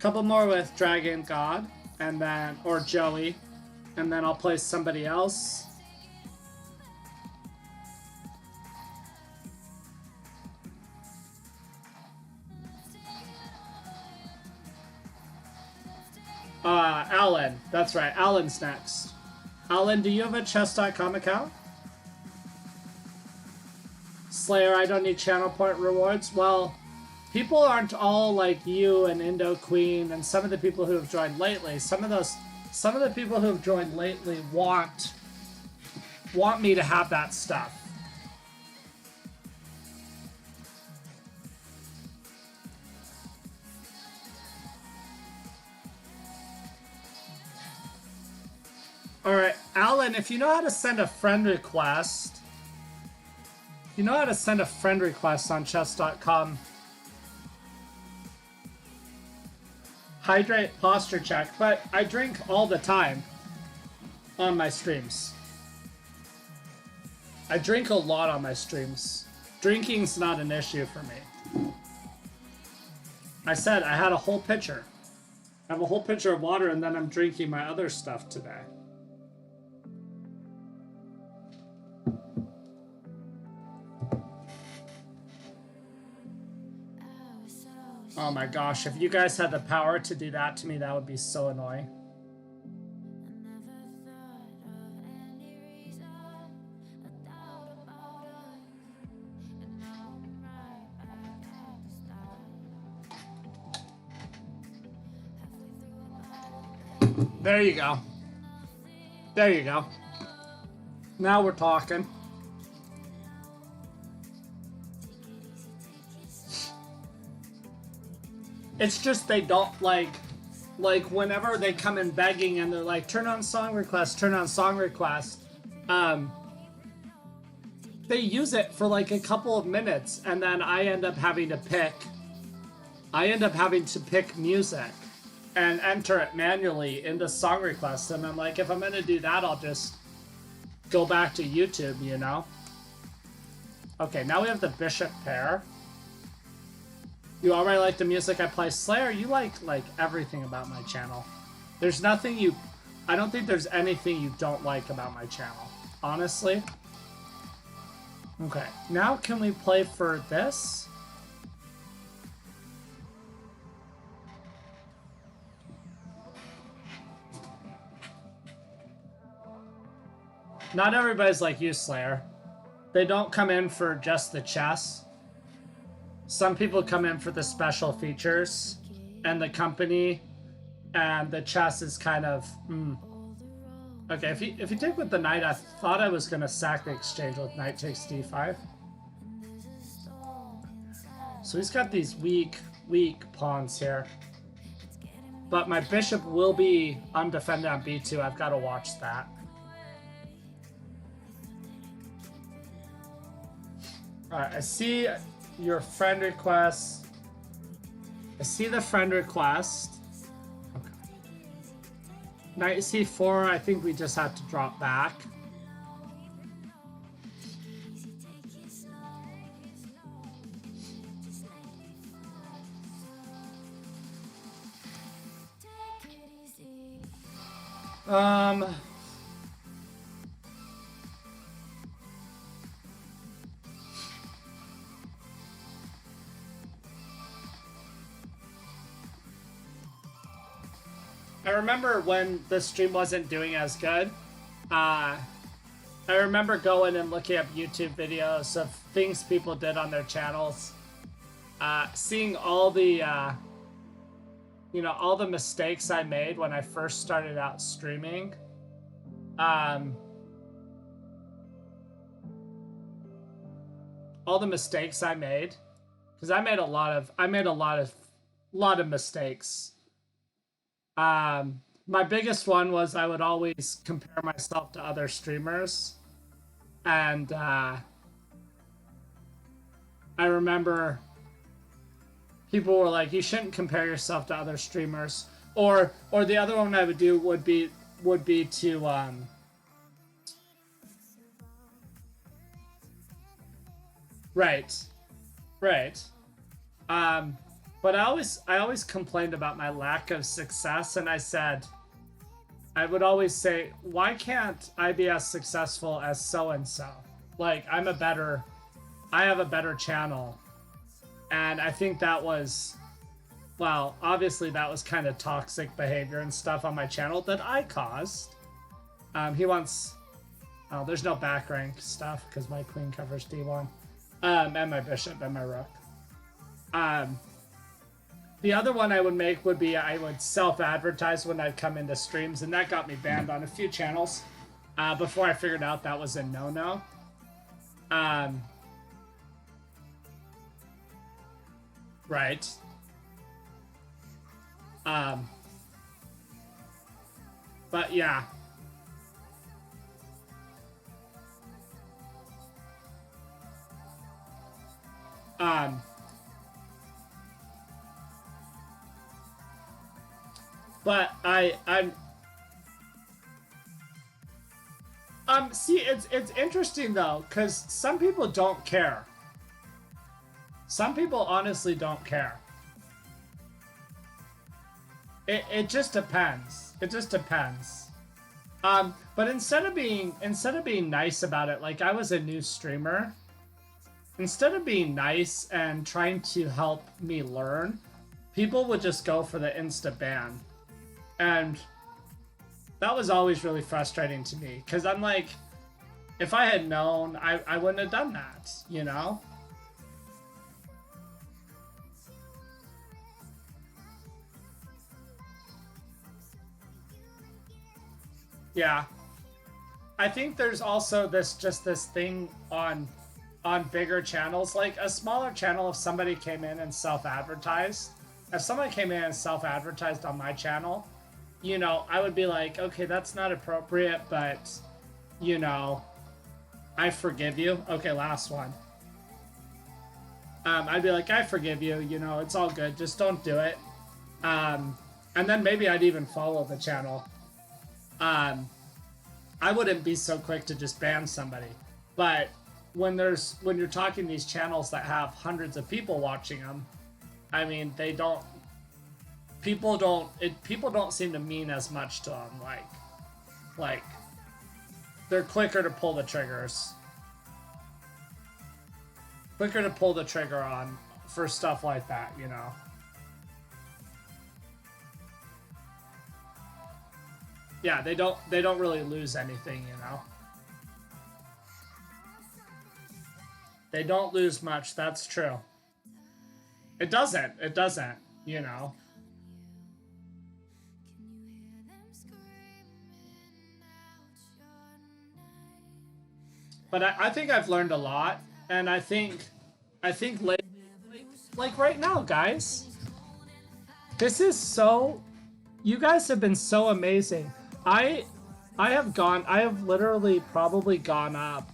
with Dragon God, and then, or Joey, and then I'll play somebody else. Alan. That's right. Alan's next. Alan, do you have a chess.com account? Slayer, I don't need channel point rewards. Well, people aren't all like you and Indo Queen and some of the people who have joined lately. Some of the people who have joined lately want me to have that stuff. Alright, Alan, if you know how to send a friend request, on chess.com, hydrate, posture check, but I drink all the time on my streams. I drink a lot on my streams. Drinking's not an issue for me. I said I had a whole pitcher. I have a whole pitcher of water and then I'm drinking my other stuff today. Oh my gosh, if you guys had the power to do that to me, that would be so annoying. There you go. There you go. Now we're talking. It's just they don't like whenever they come in begging and they're like, turn on song request, they use it for like a couple of minutes and then I end up having to pick music and enter it manually into song requests. And I'm like, if I'm gonna do that, I'll just go back to YouTube, you know? Okay, now we have the bishop pair. You already like the music I play. Slayer, you like everything about my channel. There's nothing I don't think there's anything you don't like about my channel. Honestly. Okay, now can we play for this? not everybody's like you, Slayer. They don't come in for just the chess. Some people come in for the special features and the company, and the chess is kind of okay. If you take with the knight, I thought I was gonna sack the exchange with knight takes d5. So he's got these weak pawns here. But my bishop will be undefended on b2. I've got to watch that. Alright, I see your friend request. I see the friend request. Okay. Knight c4, I think we just have to drop back. I remember when the stream wasn't doing as good. I remember going and looking up YouTube videos of things people did on their channels, seeing all the all the mistakes I made when I first started out streaming. All the mistakes I made, because I made a lot of mistakes. My biggest one was I would always compare myself to other streamers, and I remember people were like, "You shouldn't compare yourself to other streamers." Or the other one I would do would be to right. But I always complained about my lack of success, and I would always say, why can't I be as successful as so and so? Like, I have a better channel. And I think that was, well, obviously that was kind of toxic behavior and stuff on my channel that I caused. He wants, oh, there's no back rank stuff because my queen covers d1. And my bishop and my rook. The other one I would make would be I would self-advertise when I'd come into streams, and that got me banned on a few channels before I figured out that was a no-no. Right. But yeah. But I'm see, it's interesting though, because some people don't care. Some people honestly don't care. It just depends. It just depends. But instead of being nice about it, like I was a new streamer, instead of being nice and trying to help me learn, people would just go for the insta ban. And that was always really frustrating to me, because I'm like, if I had known, I wouldn't have done that, you know? Yeah. I think there's also this thing on bigger channels, like a smaller channel, if somebody came in and self-advertised, on my channel, you know, I would be like, okay, that's not appropriate, but, you know, I forgive you. Okay, last one. I'd be like, I forgive you, you know, it's all good, just don't do it. And then maybe I'd even follow the channel. I wouldn't be so quick to just ban somebody, but when you're talking these channels that have hundreds of people watching them, I mean, people don't seem to mean as much to them. Like they're quicker to pull the triggers. Quicker to pull the trigger on for stuff like that, you know. Yeah, they don't really lose anything, you know. They don't lose much, that's true. It doesn't, you know. But I think I've learned a lot, and I think like right now, guys, this is so, you guys have been so amazing. I have literally probably gone up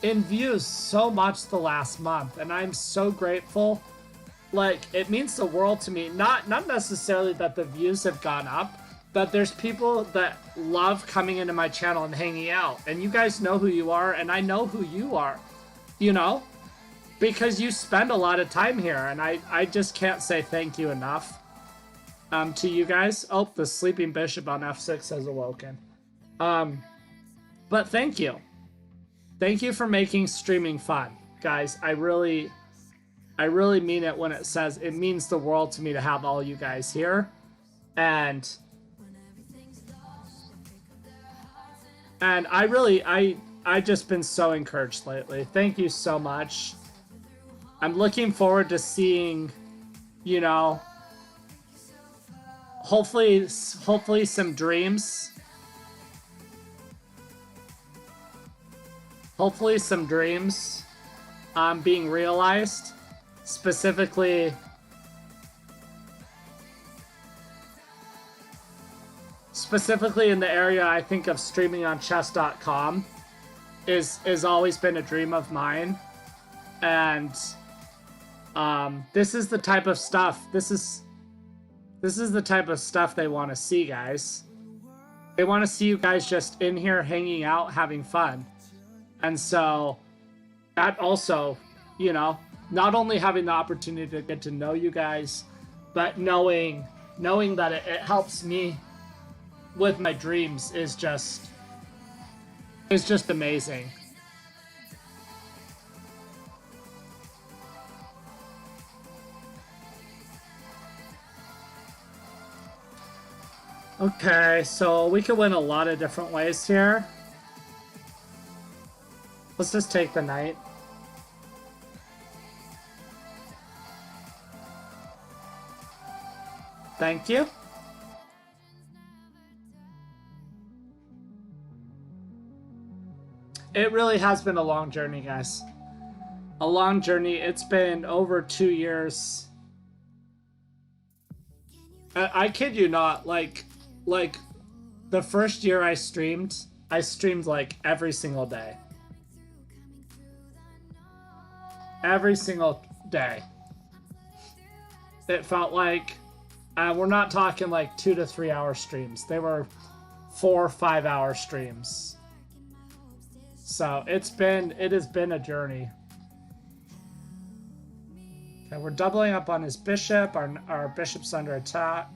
in views so much the last month, and I'm so grateful. Like, it means the world to me. Not necessarily that the views have gone up, but there's people that love coming into my channel and hanging out, and you guys know who you are, and I know who you are, you know, because you spend a lot of time here, and I just can't say thank you enough to you guys. Oh, the sleeping bishop on f6 has awoken. But thank you for making streaming fun, guys. I really mean it when it says it means the world to me to have all you guys here. And I just been so encouraged lately. Thank you so much. I'm looking forward to seeing, you know, hopefully some dreams. Hopefully some dreams being realized. Specifically in the area I think of streaming on chess.com is always been a dream of mine. And this is the type of stuff the type of stuff they want to see, guys. They want to see you guys just in here hanging out, having fun. And so that also, you know, not only having the opportunity to get to know you guys, but knowing that it helps me with my dreams is just amazing. Okay, so we could win a lot of different ways here. Let's just take the knight. Thank you. It really has been a long journey, guys. A long journey. It's been over 2 years. I kid you not, like the first year I streamed like every single day. Every single day. It felt like, we're not talking like 2 to 3 hour streams. They were 4 or 5 hour streams. So it has been a journey. Okay, we're doubling up on his bishop. Our bishop's under attack.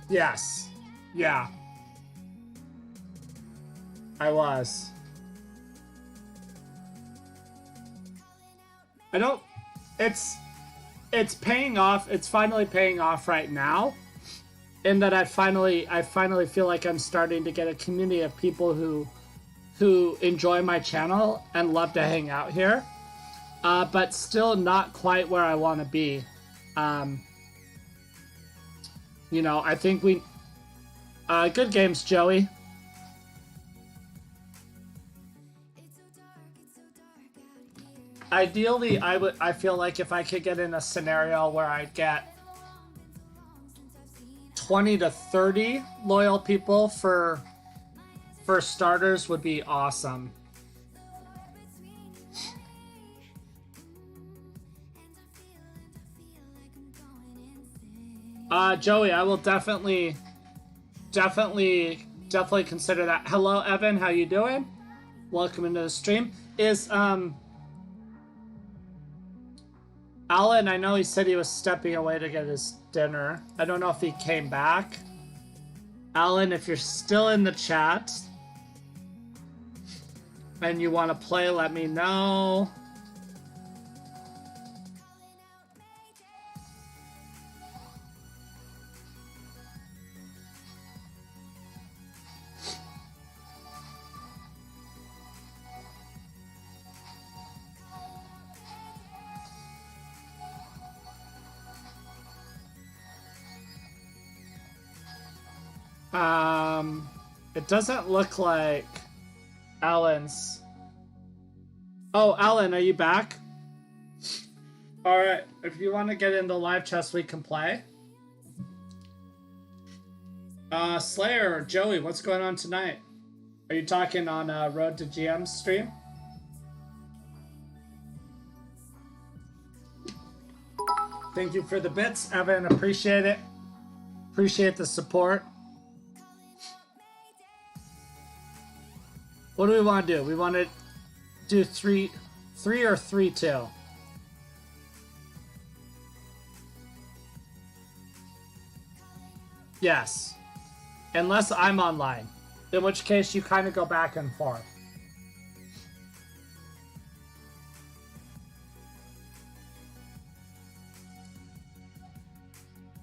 Yes. Yeah. I was. It's paying off. It's finally paying off right now. In that I finally feel like I'm starting to get a community of people who enjoy my channel and love to hang out here. But still not quite where I want to be. You know, I think we... good games, Joey. Ideally, I feel like if I could get in a scenario where I get 20 to 30 loyal people for starters would be awesome. Joey, I will definitely consider that. Hello, Evan, how you doing? Welcome into the stream. Is Alan, I know he said he was stepping away to get his dinner. I don't know if he came back. Alan, if you're still in the chat and you want to play, let me know. It doesn't look like Alan's. Oh, Alan, are you back? All right, if you want to get into live chess, we can play. Slayer, Joey, what's going on tonight? Are you talking on Road to GM stream? Thank you for the bits, Evan. Appreciate it. Appreciate the support. What do we want to do? We want to do three or 3-2. Yes. Unless I'm online. In which case you kind of go back and forth.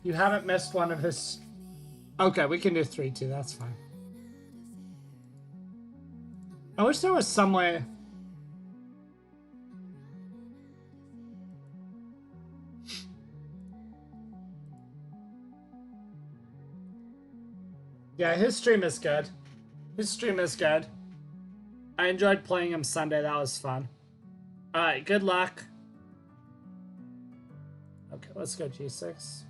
You haven't missed one of his... Okay, we can do 3-2. That's fine. I wish there was some way... Yeah, his stream is good. His stream is good. I enjoyed playing him Sunday. That was fun. Alright, good luck. Okay, let's go G6.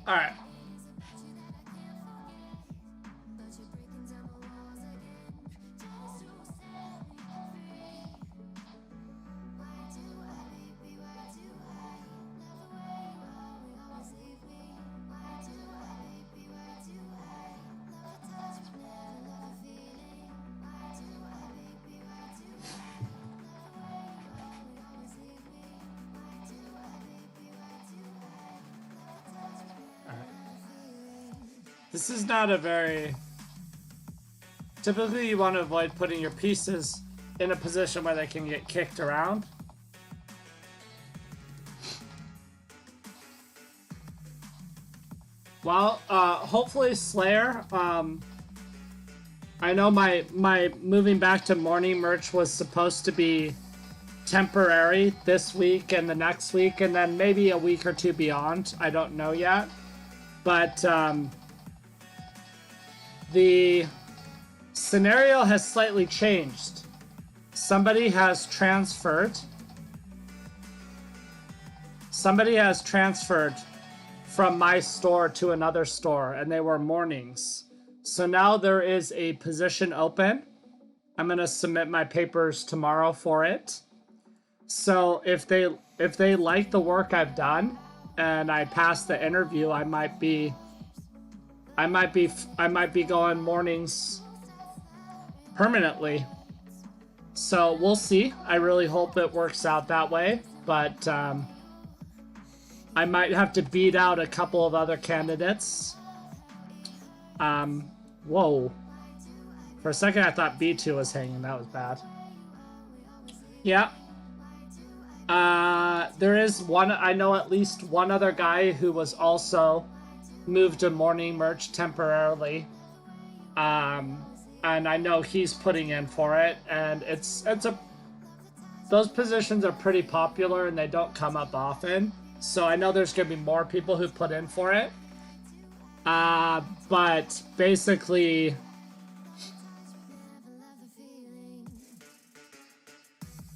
Alright. This is not a very... Typically you want to avoid putting your pieces in a position where they can get kicked around. Well, hopefully Slayer, I know my moving back to morning merch was supposed to be temporary this week and the next week, and then maybe a week or two beyond. I don't know yet. But, the scenario has slightly changed. Somebody has transferred. Somebody has transferred from my store to another store, and they were mornings. So now there is a position open. I'm gonna submit my papers tomorrow for it. So if they like the work I've done and I pass the interview, I might be going mornings permanently. So we'll see. I really hope it works out that way, but I might have to beat out a couple of other candidates. Whoa. For a second I thought B2 was hanging. That was bad. Yeah. There is one, I know at least one other guy who was also moved to morning merch temporarily, and I know he's putting in for it, and those positions are pretty popular and they don't come up often, so I know there's gonna be more people who put in for it, but basically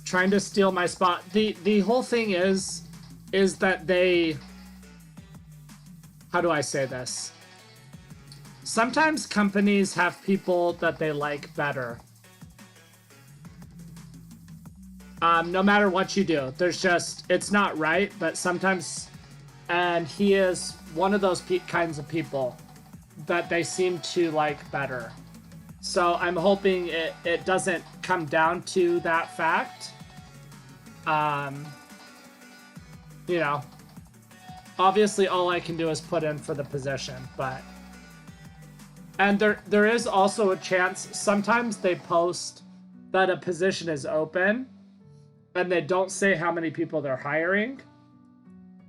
trying to steal my spot. The whole thing is that they... How do I say this? Sometimes companies have people that they like better. No matter what you do, there's just, it's not right, but sometimes, and he is one of those kinds of people that they seem to like better. So I'm hoping it doesn't come down to that fact. You know, obviously all I can do is put in for the position, but... And there is also a chance, sometimes they post that a position is open, and they don't say how many people they're hiring.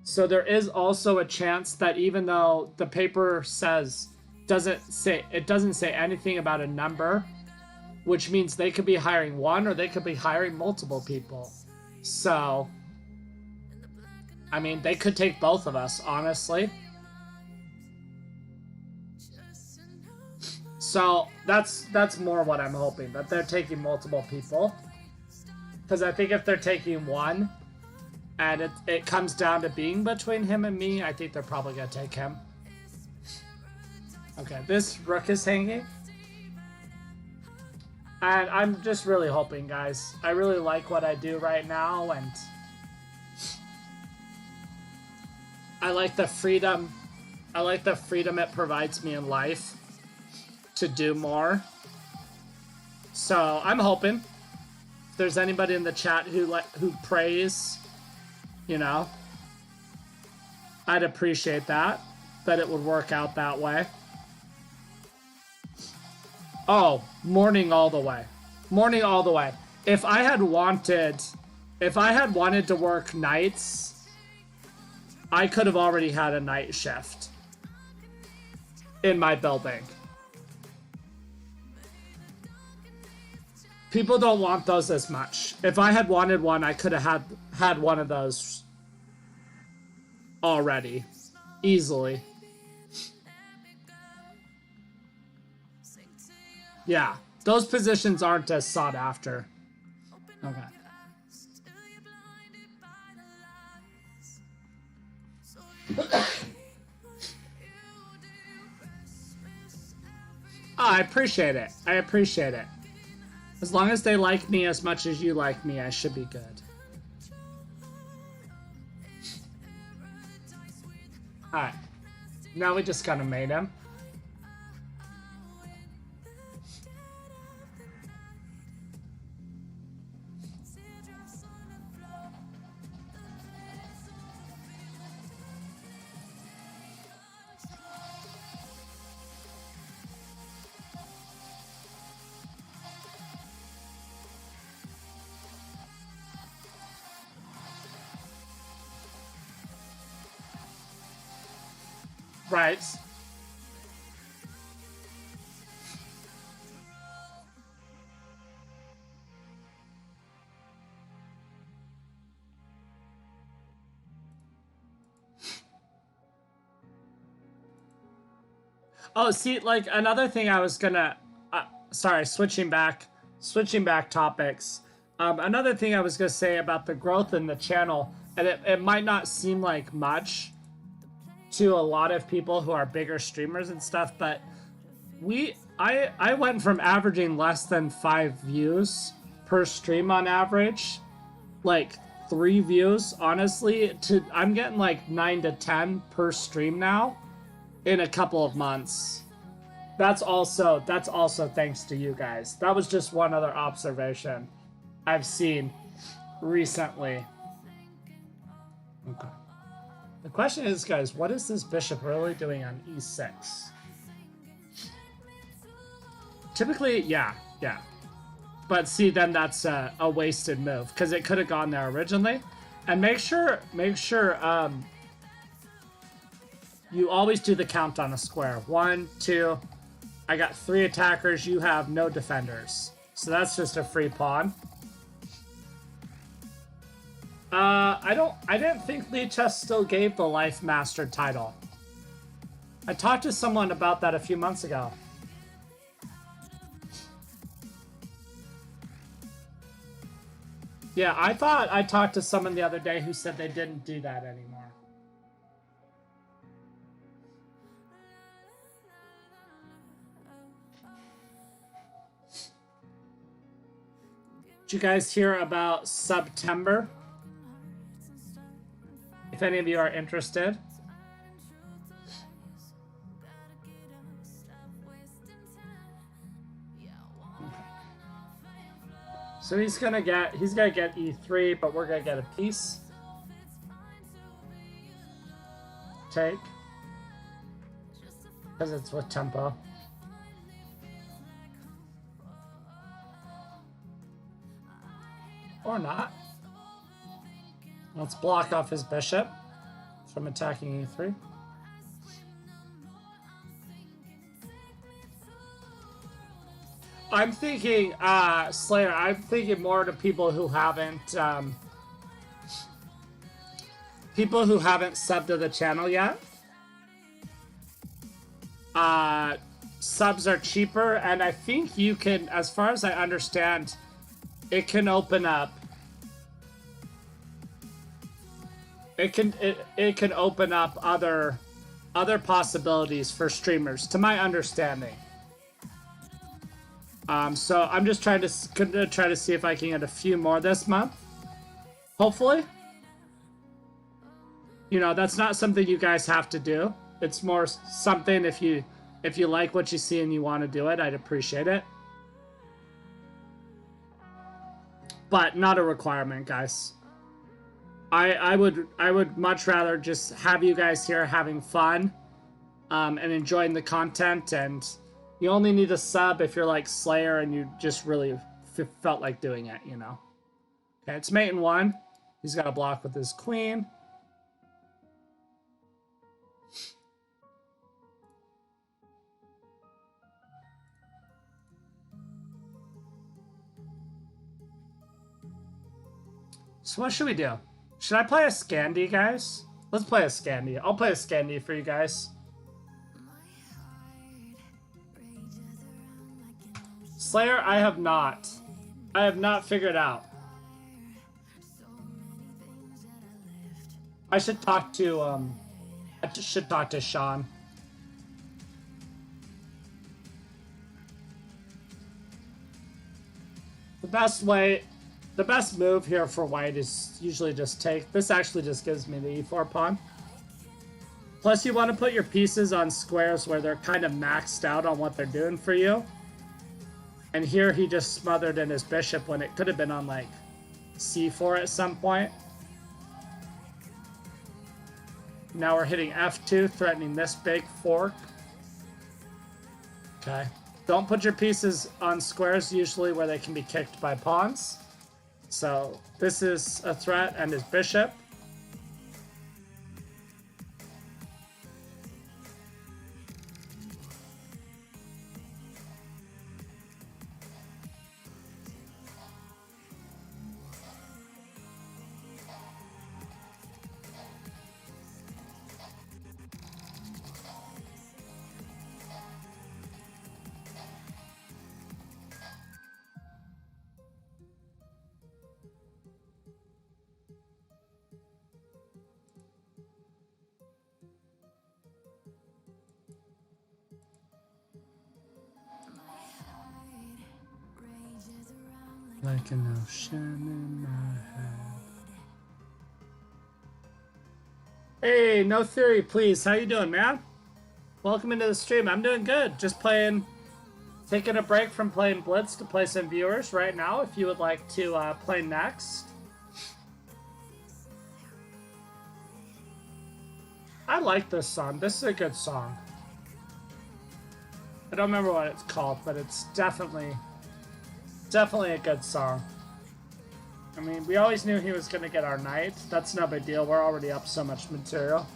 So there is also a chance that even though the paper says doesn't say anything about a number, which means they could be hiring one or they could be hiring multiple people. So, I mean, they could take both of us, honestly. So that's more what I'm hoping, that they're taking multiple people. Because I think if they're taking one and it comes down to being between him and me, I think they're probably going to take him. Okay, this rook is hanging. And I'm just really hoping, guys. I really like what I do right now, and I like the freedom. I like the freedom it provides me in life to do more. So I'm hoping if there's anybody in the chat who prays, you know, I'd appreciate that it would work out that way. Oh, morning all the way. Morning all the way. If I had wanted to work nights, I could have already had a night shift in my building. People don't want those as much. If I had wanted one, I could have had one of those already. Easily. Yeah, those positions aren't as sought after. Okay. I appreciate it. I appreciate it. As long as they like me as much as you like me, I should be good. Alright. Now we just gotta mate him. Right. Oh, see, like another thing I was gonna, sorry, switching back topics. Another thing I was gonna say about the growth in the channel, and it might not seem like much to a lot of people who are bigger streamers and stuff, but I went from averaging less than 5 views per stream on average, like 3 views honestly, to I'm getting like 9 to 10 per stream now in a couple of months. That's also thanks to you guys. That was just one other observation I've seen recently. Okay. The question is, guys, what is this bishop really doing on e6? Typically, yeah. But see, then that's a wasted move, because it could have gone there originally. And make sure you always do the count on a square. 1, 2, I got 3 attackers, you have no defenders. So that's just a free pawn. I didn't think Lichess still gave the Life Master title. I talked to someone about that a few months ago. Yeah, I thought I talked to someone the other day who said they didn't do that anymore. Did you guys hear about September? If any of you are interested. So he's gonna get e3, but we're gonna get a piece. Take. Because it's with tempo. Or not. Let's block off his bishop from attacking e3. I'm thinking, Slayer, I'm thinking more to people who haven't subbed to the channel yet. Subs are cheaper, and I think you can, as far as I understand, it can open up. It can open up other possibilities for streamers, to my understanding. So I'm just trying to see if I can get a few more this month. Hopefully. You know, that's not something you guys have to do. It's more something if you like what you see and you want to do it, I'd appreciate it. But not a requirement, guys. I would much rather just have you guys here having fun and enjoying the content, and you only need a sub if you're like Slayer and you just really felt like doing it, you know. Okay, it's mate in 1. He's got a block with his queen. So what should we do? Should I play a Scandi, guys? Let's play a Scandi. I'll play a Scandi for you guys. Slayer, I have not figured out. I should talk to Sean. The best move here for white is usually just take. This actually just gives me the e4 pawn. Plus you want to put your pieces on squares where they're kind of maxed out on what they're doing for you. And here he just smothered in his bishop when it could have been on like c4 at some point. Now we're hitting f2, threatening this big fork. Okay. Don't put your pieces on squares usually where they can be kicked by pawns. So this is a threat, and his bishop. Like an ocean in my head. Hey, No Theory, please. How you doing, man? Welcome into the stream. I'm doing good. Just taking a break from playing Blitz to play some viewers right now. If you would like to play next. I like this song. This is a good song. I don't remember what it's called, but it's definitely a good song. I mean, we always knew he was going to get our knight. That's no big deal. We're already up so much material.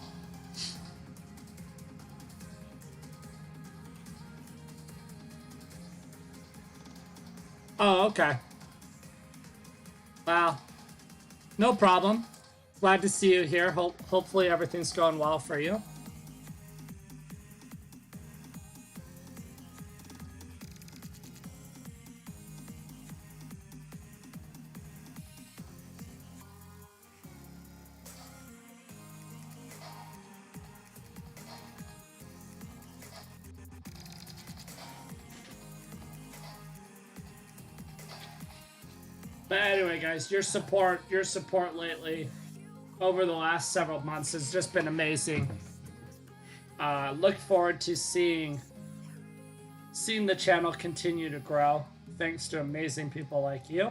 Oh, okay. Wow. No problem. Glad to see you here. Hopefully everything's going well for you. But anyway, guys, your support lately over the last several months has just been amazing. Look forward to seeing the channel continue to grow thanks to amazing people like you.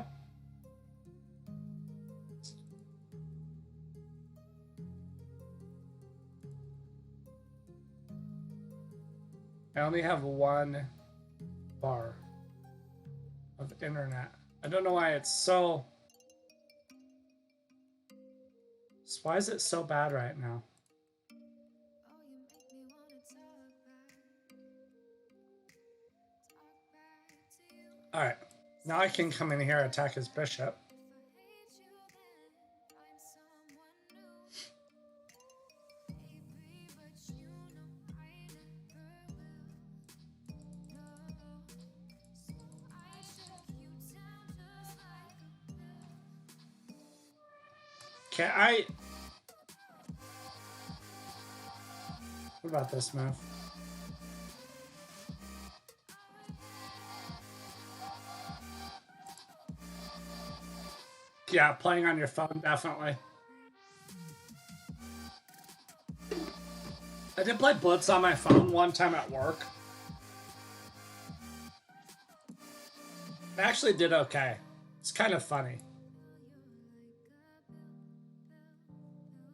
I only have 1 bar of internet. I don't know why it's so... Why is it so bad right now? All right. Now I can come in here, attack his bishop. Okay, what about this move? Yeah, playing on your phone, definitely. I did play Blitz on my phone one time at work. I actually did okay. It's kind of funny.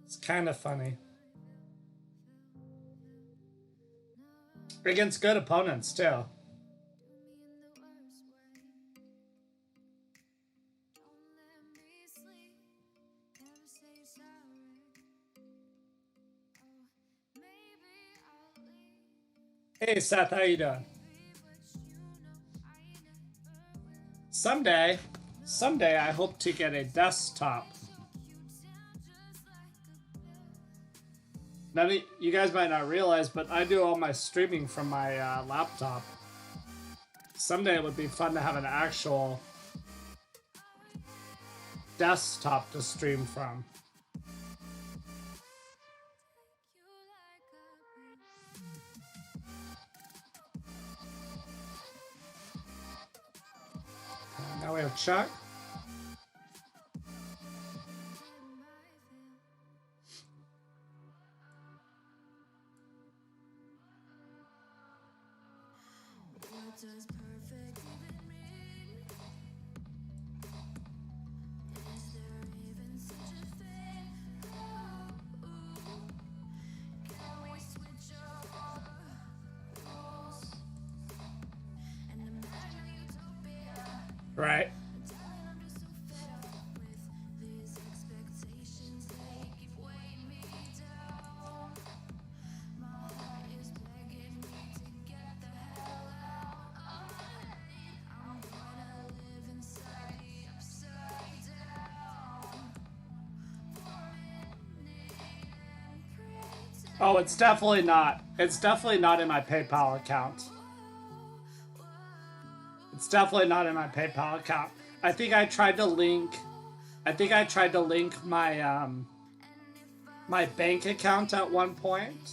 It's kind of funny. Against good opponents, too. Hey, Seth, how you doing? Someday, I hope to get a desktop. None of you guys might not realize, but I do all my streaming from my laptop. Someday it would be fun to have an actual desktop to stream from. Now we have Chuck. Right. Oh, it's definitely not. It's definitely not in my PayPal account. It's definitely not in my PayPal account. I think I tried to link my my bank account at one point.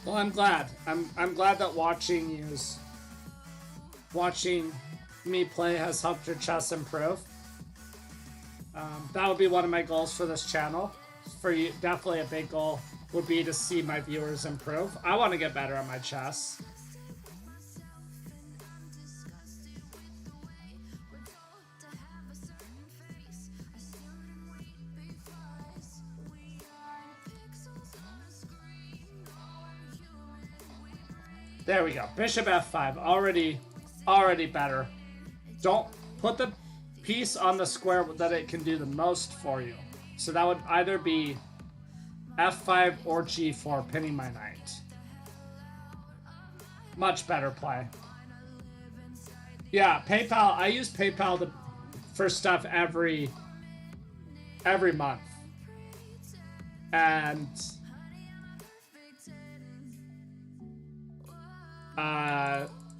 Well, I'm glad. I'm glad that watching me play has helped your chess improve. That would be one of my goals for this channel. For you, definitely a big goal would be to see my viewers improve. I want to get better at my chess. There we go. Bishop f5. Already better. Don't put the piece on the square that it can do the most for you. So that would either be f5 or g4, pinning my knight. Much better play. Yeah, PayPal. I use PayPal for stuff every month. And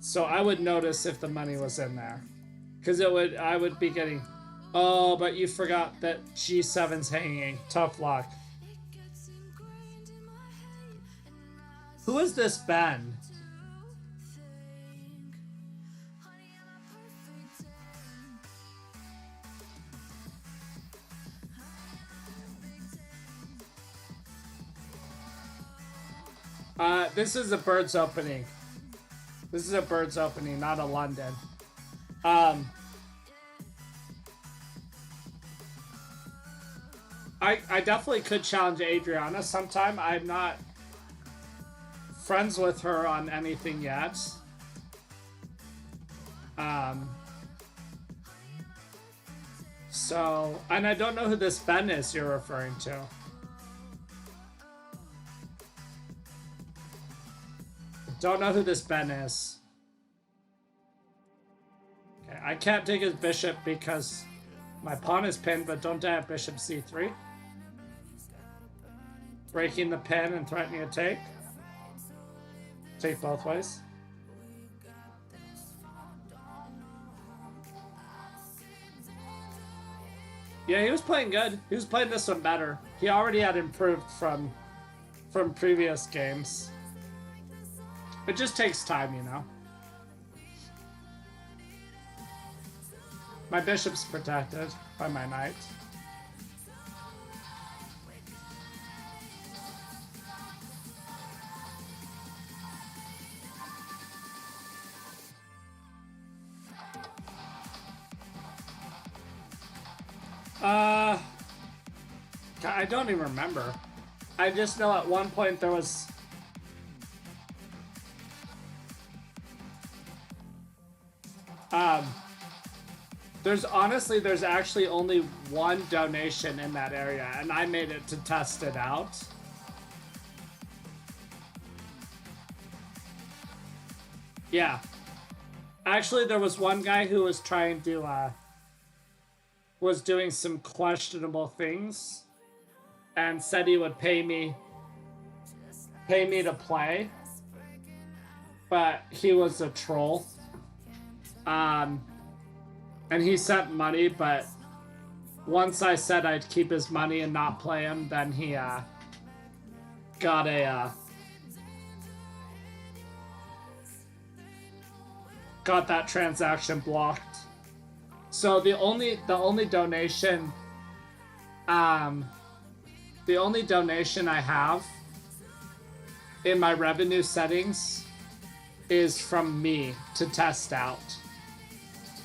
so I would notice if the money was in there, because I would be getting, oh, but you forgot that G7's hanging. Tough luck. Who is this Ben? This is a Birds opening. This is a Birds opening, not a London. I definitely could challenge Adriana sometime. I'm not friends with her on anything yet. So, and I don't know who this Ben is you're referring to. Don't know who this Ben is. Okay, I can't take his bishop because my pawn is pinned, but don't I have bishop c3? Breaking the pin and threatening a take. Take both ways. Yeah, he was playing good. He was playing this one better. He already had improved from previous games. It just takes time, you know. My bishop's protected by my knight. I don't even remember. I just know at one point there was... there's actually only one donation in that area, and I made it to test it out. Yeah. Actually, there was one guy who was trying to, was doing some questionable things and said he would pay me to play, but he was a troll. And he sent money, but once I said I'd keep his money and not play him, then he got that transaction blocked. So the only donation I have in my revenue settings is from me to test out.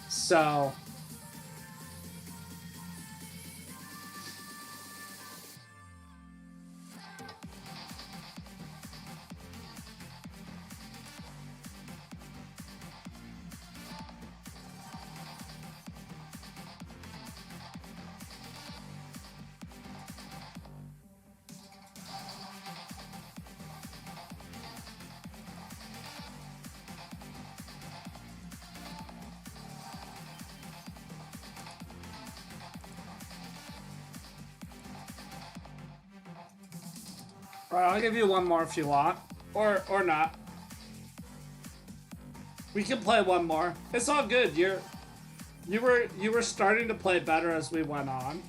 So alright, I'll give you one more if you want. Or not. We can play one more. It's all good. You were starting to play better as we went on.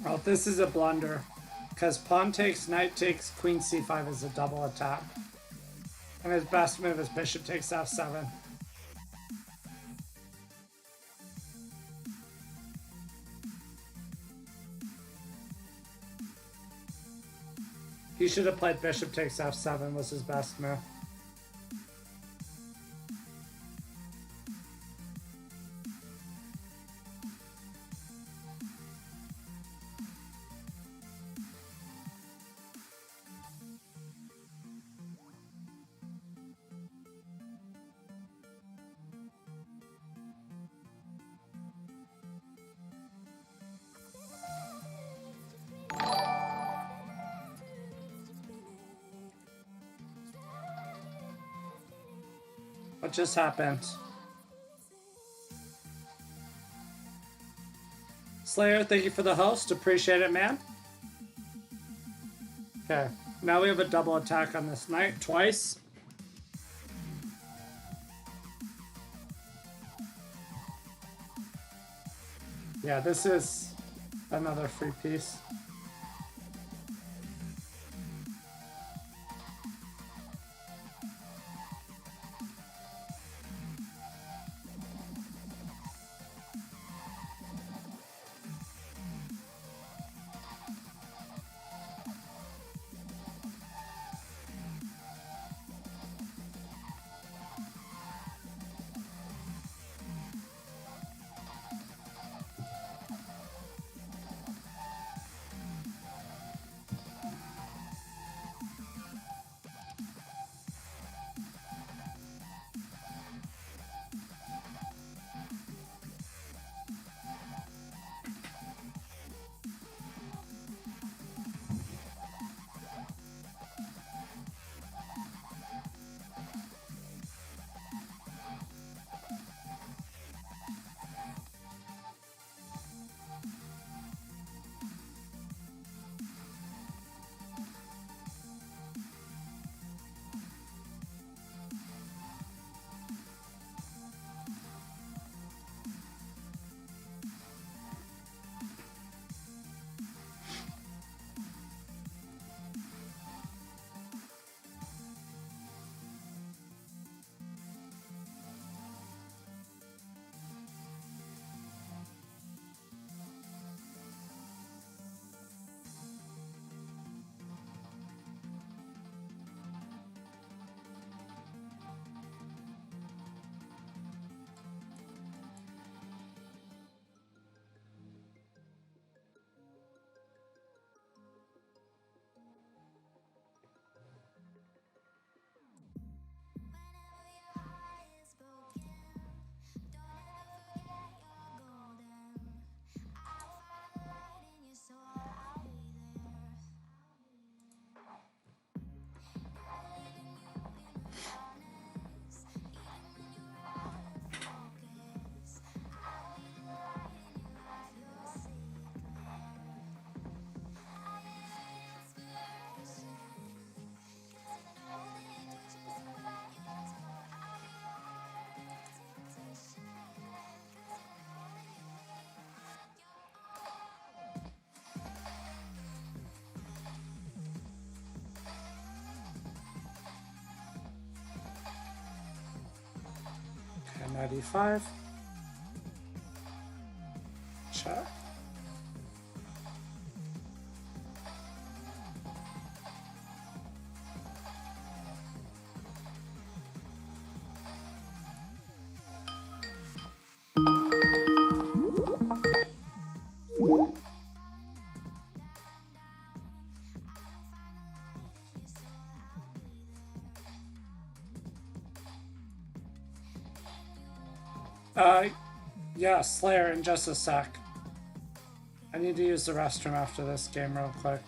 Well, this is a blunder, because pawn takes, knight takes, queen c5 is a double attack. And his best move is bishop takes f7. He should have played bishop takes f7 was his best move. What just happened? Slayer, thank you for the host. Appreciate it, man. Okay, now we have a double attack on this knight twice. Yeah, this is another free piece. Okay, 95. Check. Yeah, Slayer, in just a sec. I need to use the restroom after this game real quick.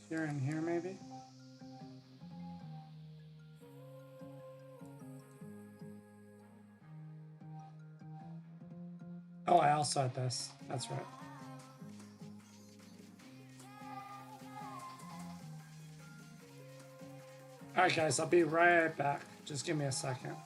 Here and here, maybe? Oh, I also had this. That's right. Alright, guys, I'll be right back. Just give me a second.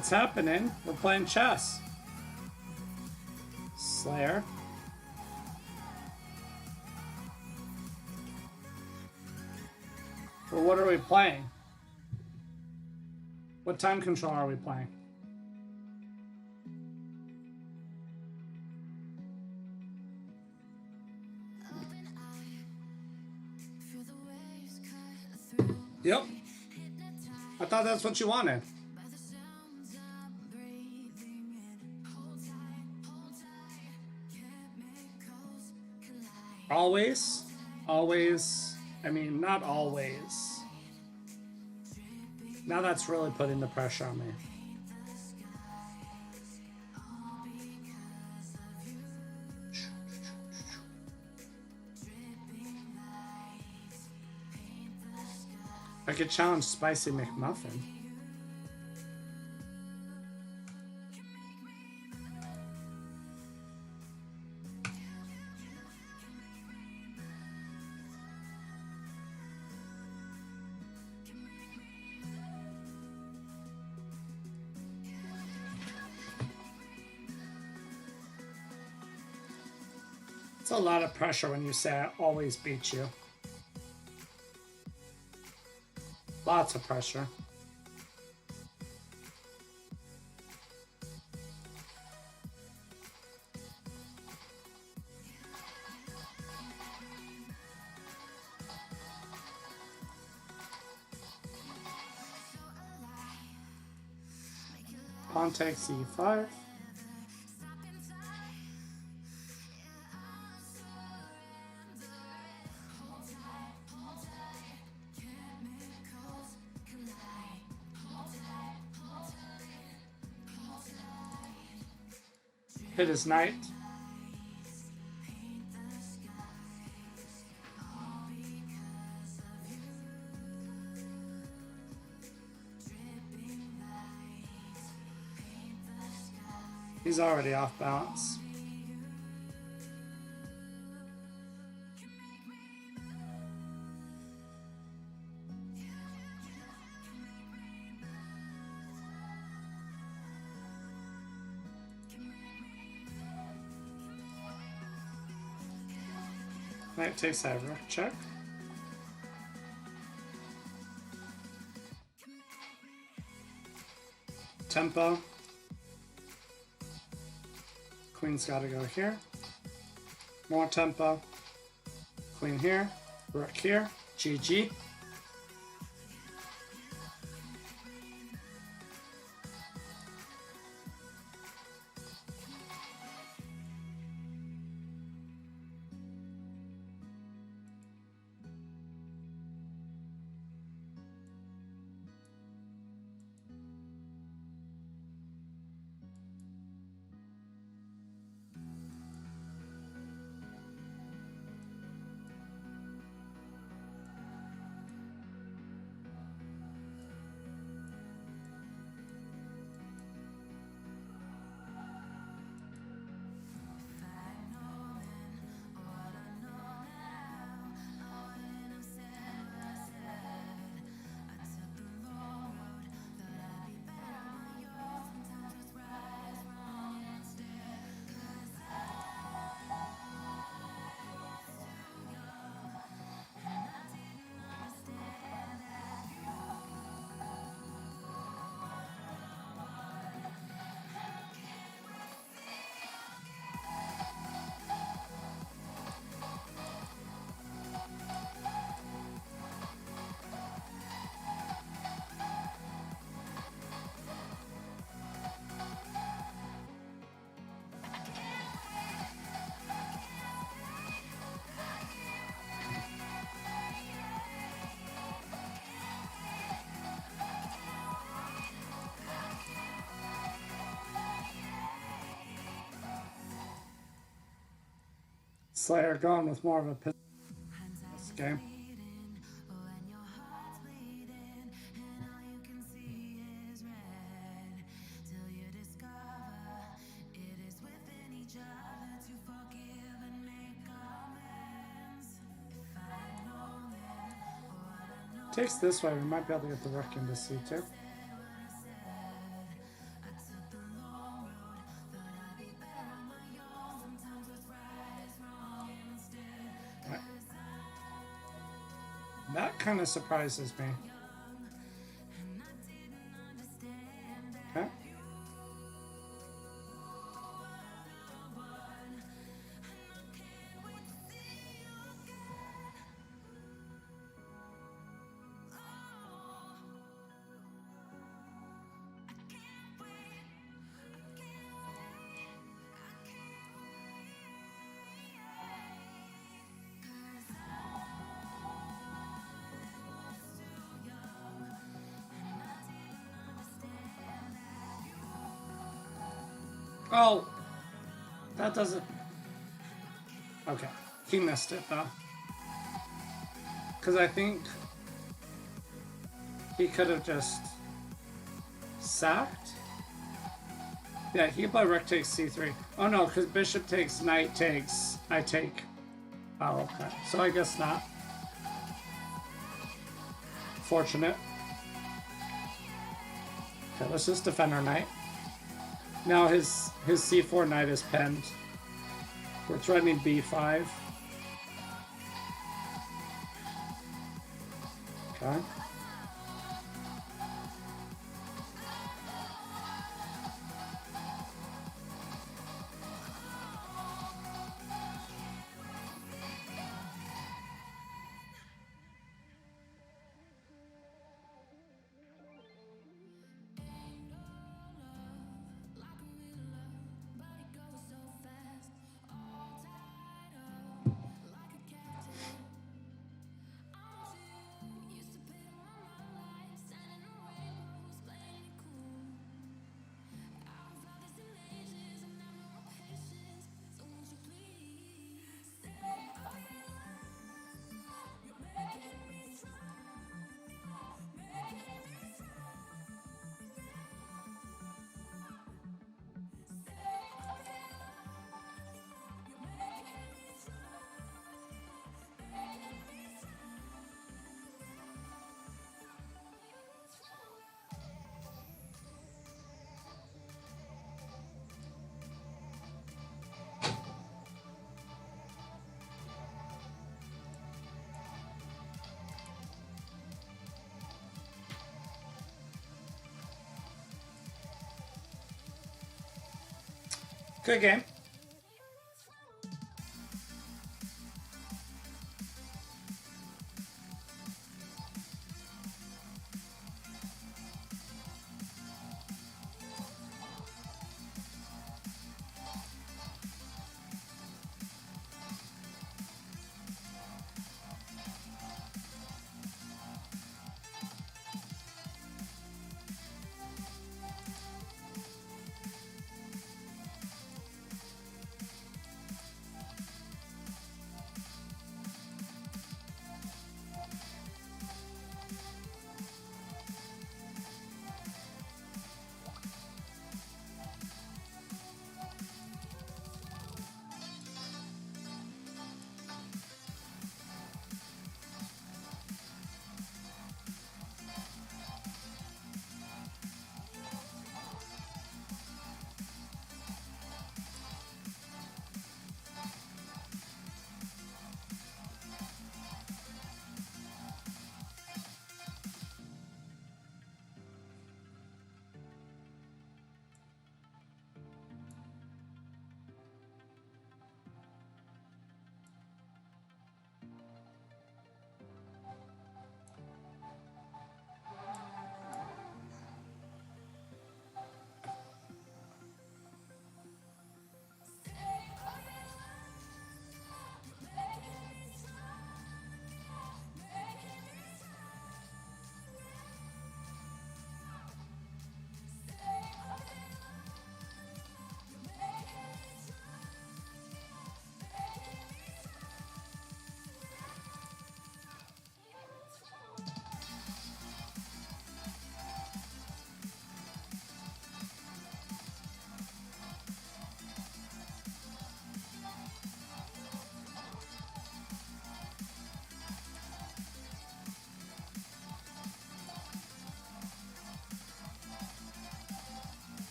What's happening? We're playing chess. Slayer. Well, what are we playing? What time control are we playing? Yep. I thought that's what you wanted. Always? Always. I mean, not always. Now that's really putting the pressure on me. I could challenge Spicy McMuffin. It's a lot of pressure when you say I always beat you. Lots of pressure. Pawn takes e5. Hit his knight. He's already off balance. Knight takes over. Check. Tempo. Queen's got to go here. More tempo. Queen here. Rook here. GG. Slayer going with more of a pistol this game. Takes this way, we might be able to get the rook into c2. That kind of surprises me. Okay. Oh, that doesn't... Okay, he missed it though. Because I think he could have just sacked. Yeah, he by rook takes c3. Oh no, because bishop takes, knight takes, I take. Oh, okay. So I guess not. Fortunate. Okay, let's just defend our knight. Now his c4 knight is pinned. We're threatening b5. Okay. Good game.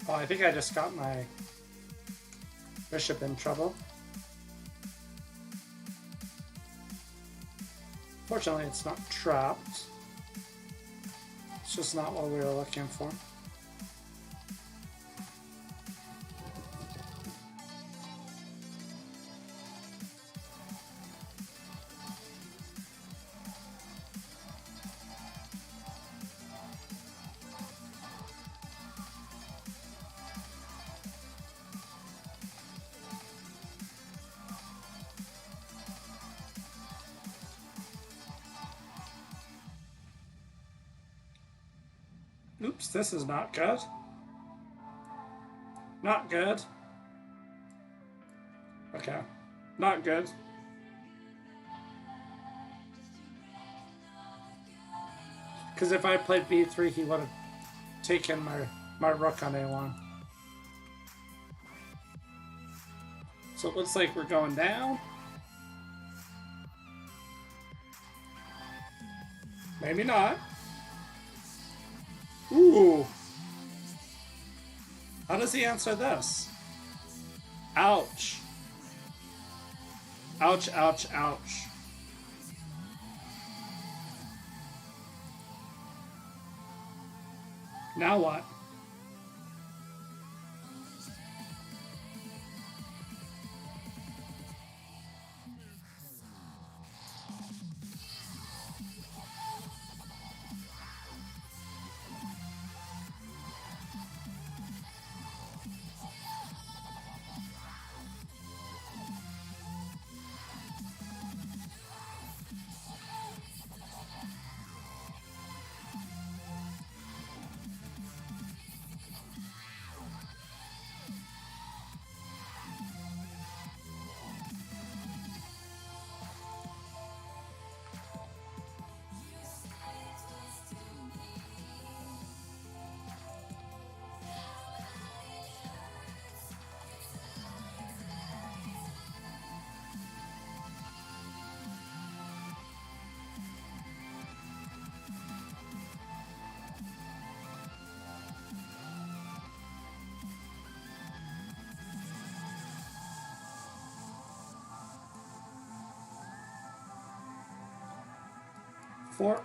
Oh, I think I just got my Bishop in trouble. Fortunately, it's not trapped. It's just not what we were looking for. Oops, this is not good. Not good. Okay. Not good. Because if I played b3, he would have taken my rook on a1. So it looks like we're going down. Maybe not. Ooh. How does he answer this? Ouch. Ouch, ouch, ouch. Now what? Fork.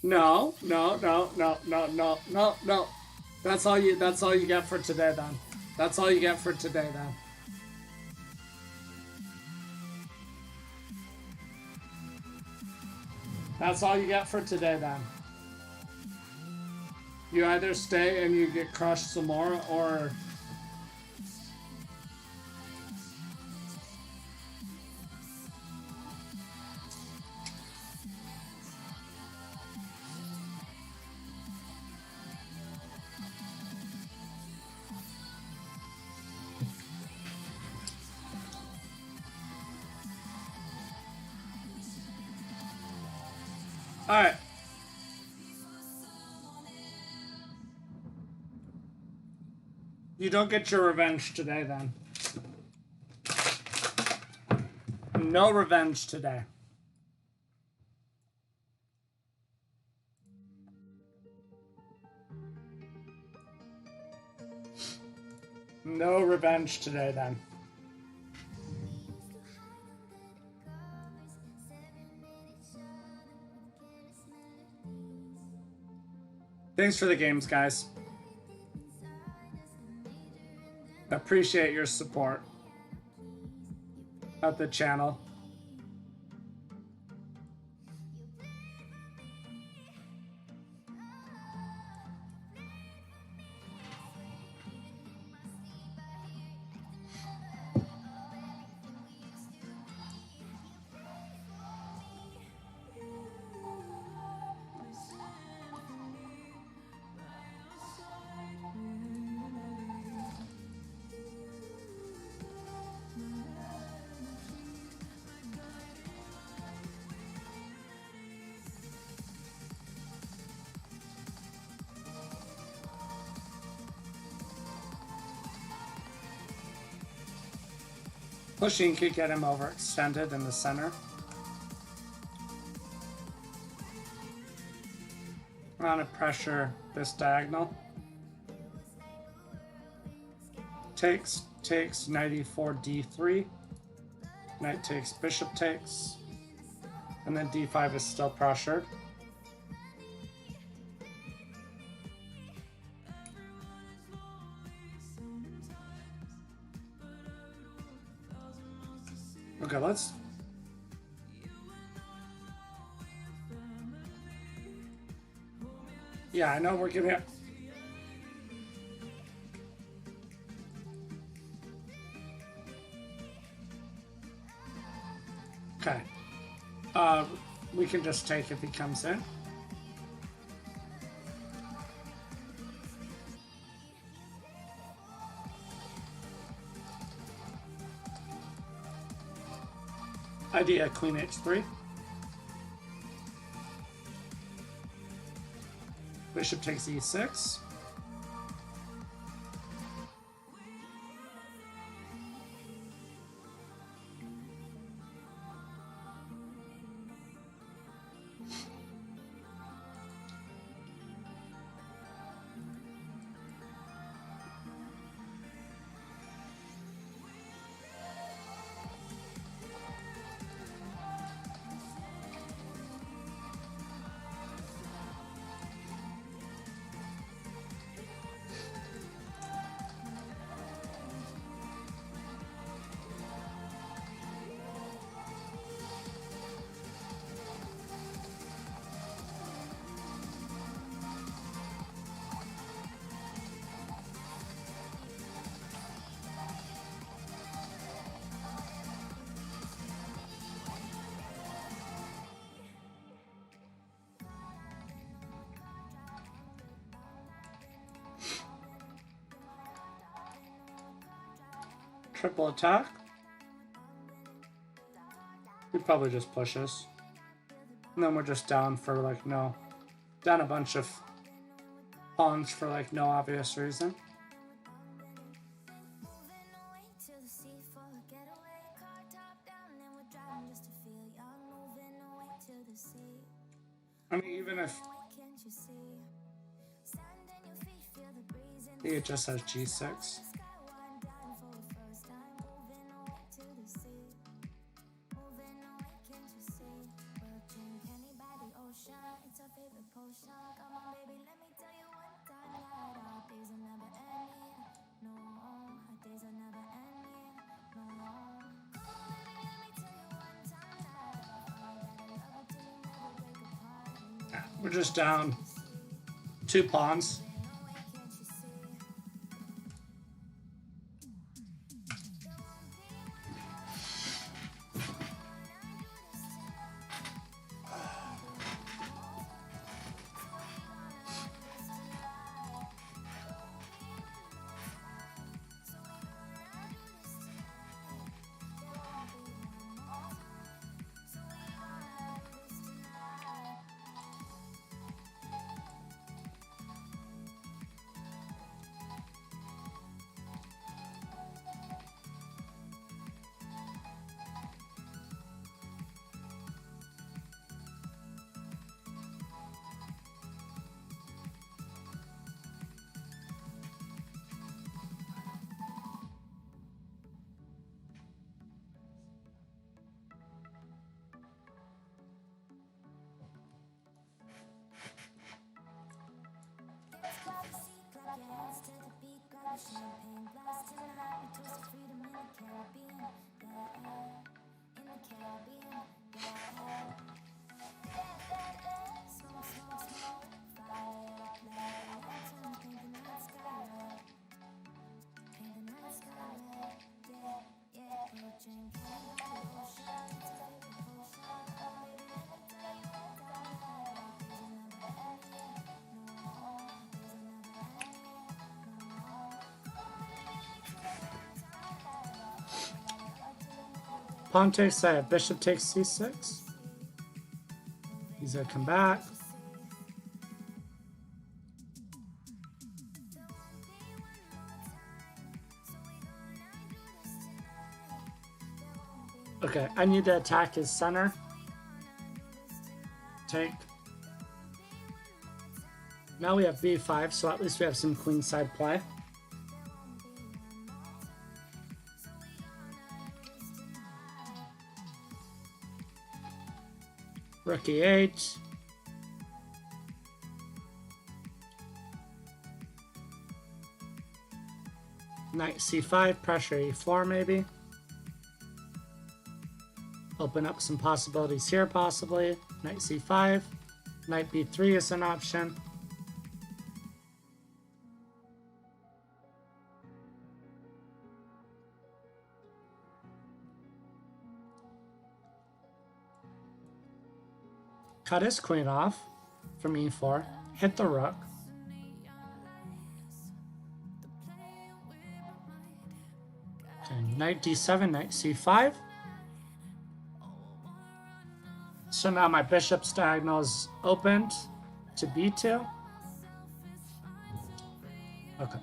No, no, no, no, no, no, no, no. That's all you get for today then. That's all you get for today then. That's all you get for today then. You either stay and you get crushed some more, or all right. You don't get your revenge today then. No revenge today. No revenge today then. Thanks for the games, guys. Appreciate your support of the channel. Pushing could get him overextended in the center. I want to pressure this diagonal. Takes, knight e4, d3. Knight takes, bishop takes. And then d5 is still pressured. Okay, let's... Yeah, I know we're giving it... Okay. We can just take if he comes in. Idea queen h3. Bishop takes e6. Triple attack. He probably just pushes. And then we're just down for like no... Down a bunch of pawns for like no obvious reason. I mean, even if he just has g6. We're just down 2 pawns. Pawn takes side, bishop takes c6. He's gonna come back. Okay, I need to attack his center. Take. Now we have b5, so at least we have some queenside play. Rook e8. Knight c5, pressure e4 maybe. Open up some possibilities here possibly. Knight c5. Knight b3 is an option. Cut his queen off from e4. Hit the rook. Okay, knight d7, knight c5. So now my bishop's diagonal is opened to b2. Okay.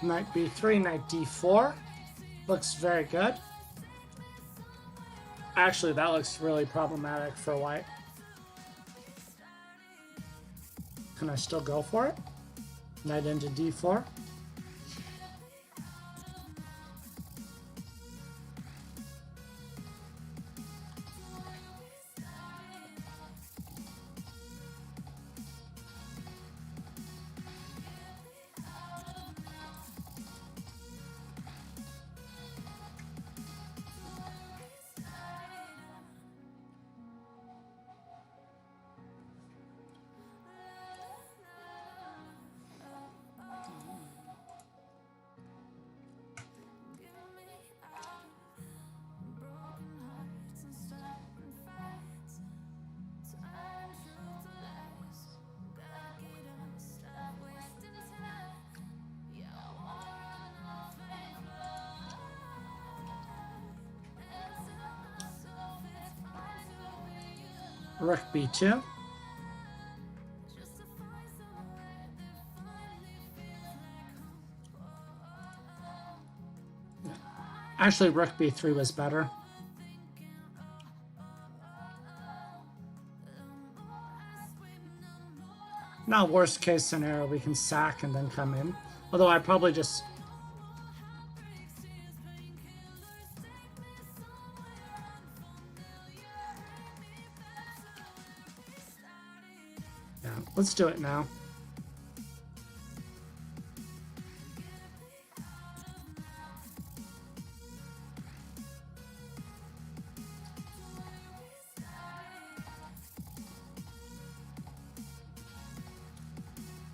Knight b3, knight d4. Looks very good. Actually, that looks really problematic for white. Can I still go for it? Knight into d4. Rook b2. Actually, rook b3 was better. Now, worst case scenario, we can sack and then come in. Although I probably just... Yeah, let's do it now.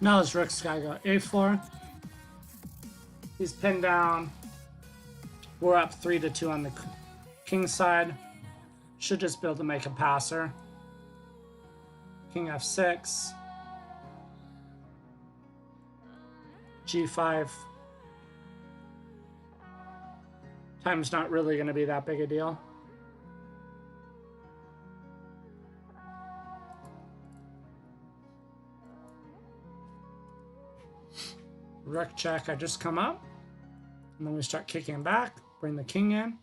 Now his rook's gotta go a4. He's pinned down. We're up 3-2 on the king side. Should just be able to make a passer. King f6. g5. Time's not really going to be that big a deal. Rook check, I just come up. And then we start kicking back, bring the king in.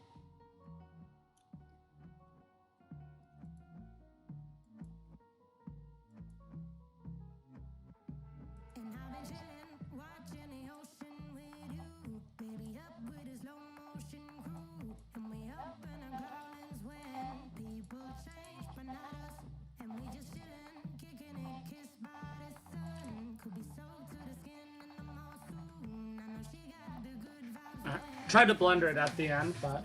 Tried to blunder it at the end, but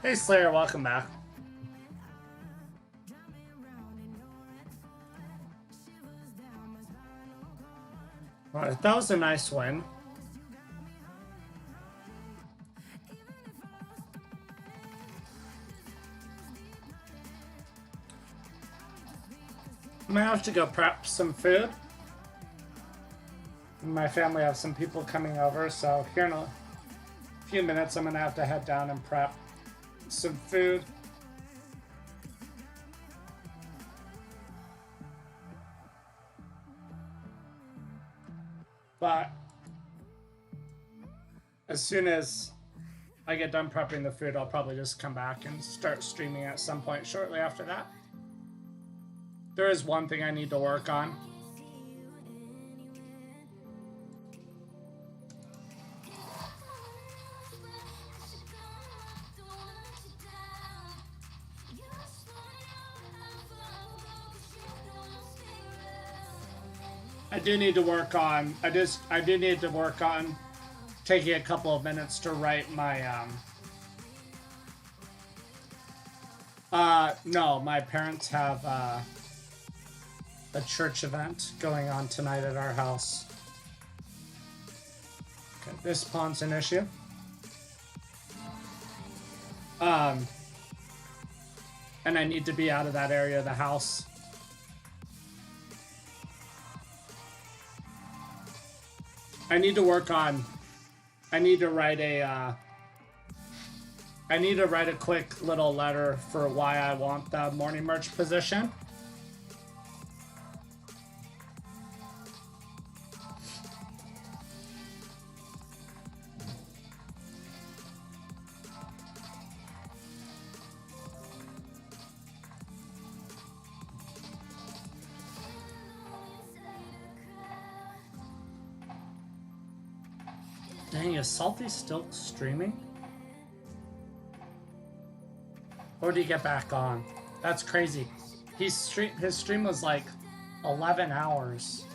Hey Slayer, welcome back. Alright, that was a nice win. I'm gonna have to go prep some food. My family have some people coming over, so here in a few minutes I'm gonna have to head down and prep some food. But as soon as I get done prepping the food, I'll probably just come back and start streaming at some point shortly after that. There is one thing I need to work on. I do need to work on taking a couple of minutes to write my no, my parents have a church event going on tonight at our house. Okay, this pawn's an issue. And I need to be out of that area of the house. I need to write a quick little letter for why I want the morning merch position. Dang, is Salty still streaming? Or did he get back on? That's crazy. His stream was like 11 hours.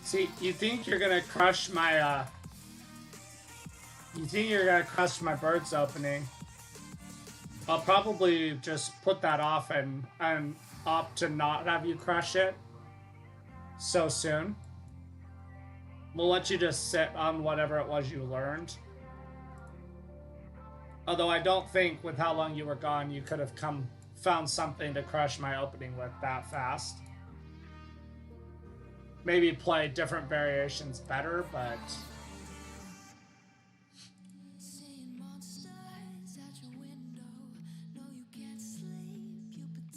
See, you think you're gonna crush my, Birds opening. I'll probably just put that off and opt to not have you crush it so soon. We'll let you just sit on whatever it was you learned. Although I don't think with how long you were gone, you could have found something to crush my opening with that fast. Maybe play different variations better, but...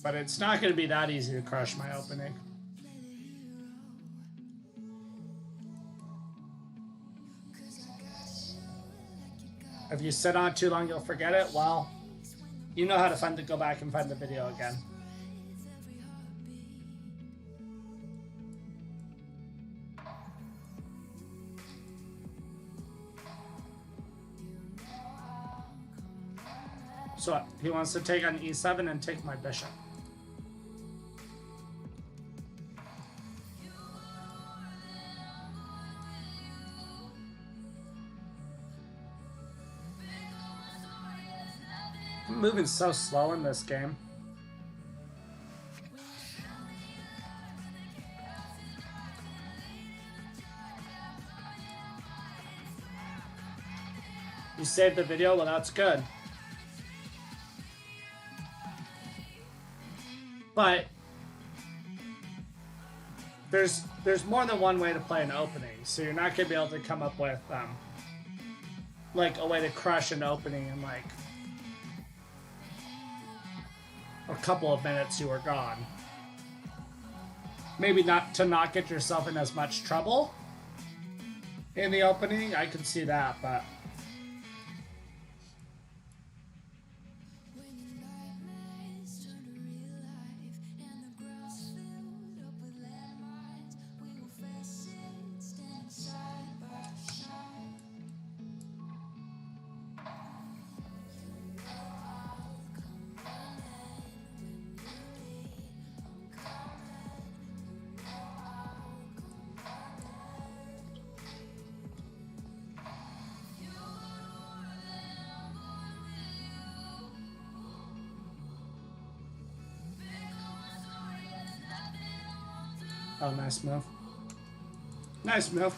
But it's not going to be that easy to crush my opening. If you sit on it too long, you'll forget it. Well, you know how to find to go back and find the video again. So he wants to take on e7 and take my bishop. I'm moving so slow in this game. You saved the video? Well, that's good. But there's more than one way to play an opening, so you're not gonna be able to come up with like a way to crush an opening in like a couple of minutes you were gone. Maybe not to not get yourself in as much trouble in the opening. I could see that, but Oh, nice move. Nice move.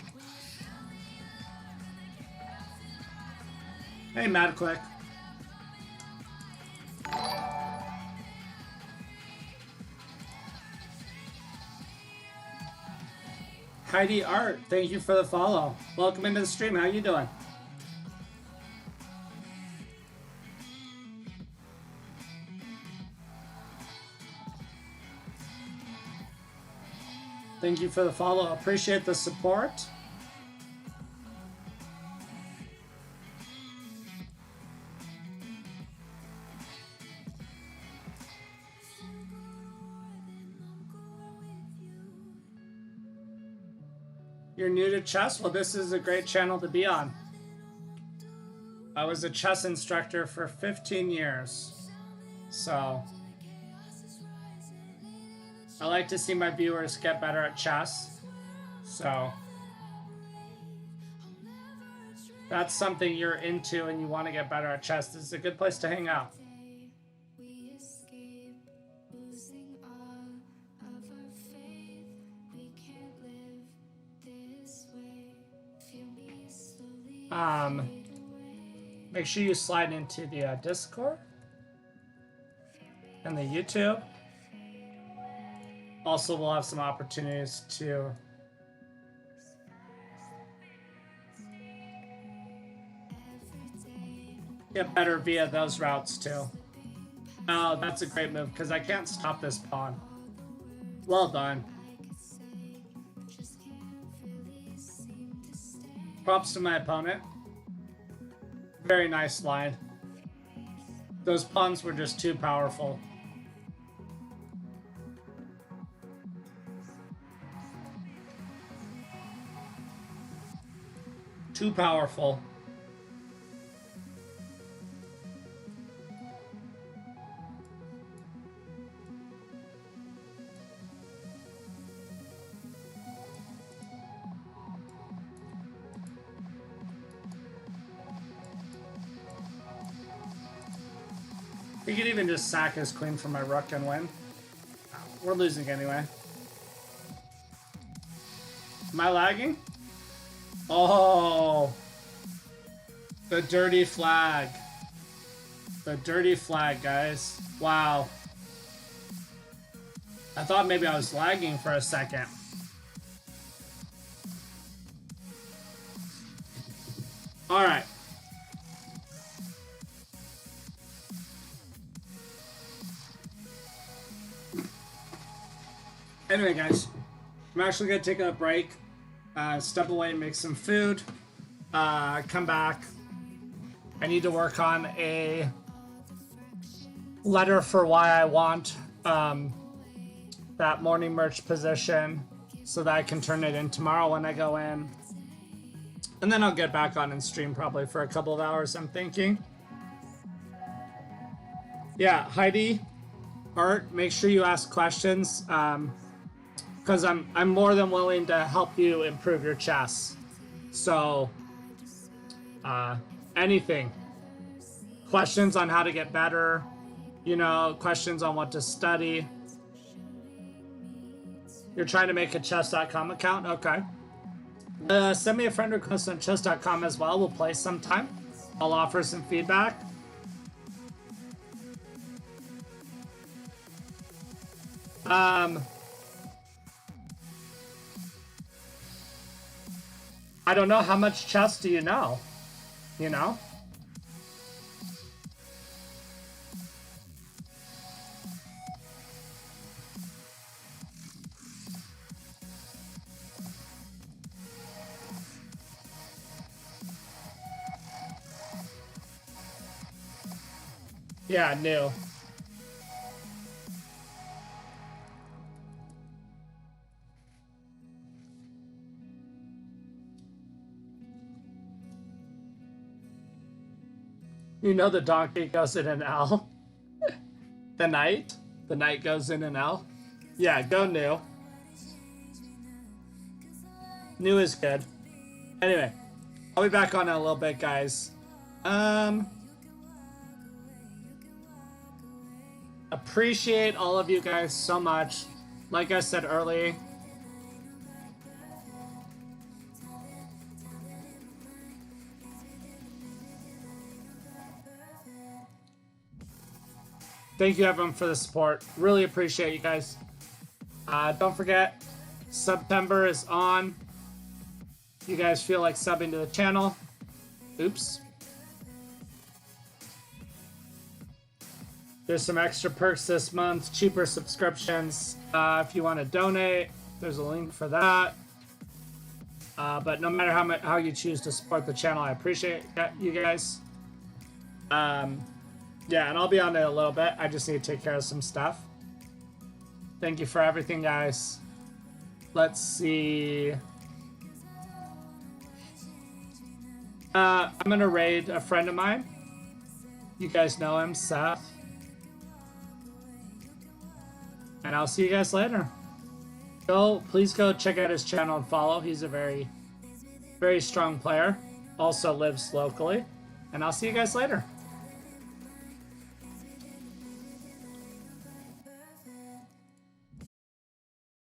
Hey, Mad Click. Heidi Art, thank you for the follow. Welcome into the stream. How you doing? Thank you for the follow. Appreciate the support. You're new to chess? Well, this is a great channel to be on. I was a chess instructor for 15 years. So I like to see my viewers get better at chess. So that's something you're into and you want to get better at chess. This is a good place to hang out. Make sure you slide into the Discord and the YouTube. Also, we'll have some opportunities to get better via those routes too. Oh, that's a great move because I can't stop this pawn. Well done. Props to my opponent. Very nice line. Those pawns were just too powerful. Too powerful. He could even just sack his queen for my rook and win. We're losing anyway. Am I lagging? Oh, the dirty flag. The dirty flag, guys. Wow. I thought maybe I was lagging for a second. All right. Anyway, guys, I'm actually going to take a break, step away, make some food, come back. I need to work on a letter for why I want that morning merch position so that I can turn it in tomorrow when I go in. And then I'll get back on and stream probably for a couple of hours, I'm thinking. Yeah, Heidi, Art, make sure you ask questions. Because I'm more than willing to help you improve your chess. So, anything. Questions on how to get better, you know, questions on what to study. You're trying to make a chess.com account? Okay. Send me a friend request on chess.com as well. We'll play sometime. I'll offer some feedback. I don't know, how much chess do you know? You know? Yeah, new. You know the donkey goes in an L? The knight? The knight goes in an L? Yeah, go new. New is good. Anyway, I'll be back on in a little bit, guys. Appreciate all of you guys so much. Like I said thank you everyone for the support. Really appreciate you guys. Don't forget, September is on. You guys feel like subbing to the channel. Oops. There's some extra perks this month, cheaper subscriptions. If you want to donate, there's a link for that. But no matter how you choose to support the channel, I appreciate you guys. Yeah, and I'll be on it a little bit. I just need to take care of some stuff. Thank you for everything, guys. Let's see. I'm gonna raid a friend of mine. You guys know him, Seth. And I'll see you guys later. Please go check out his channel and follow. He's a very, very strong player. Also lives locally. And I'll see you guys later.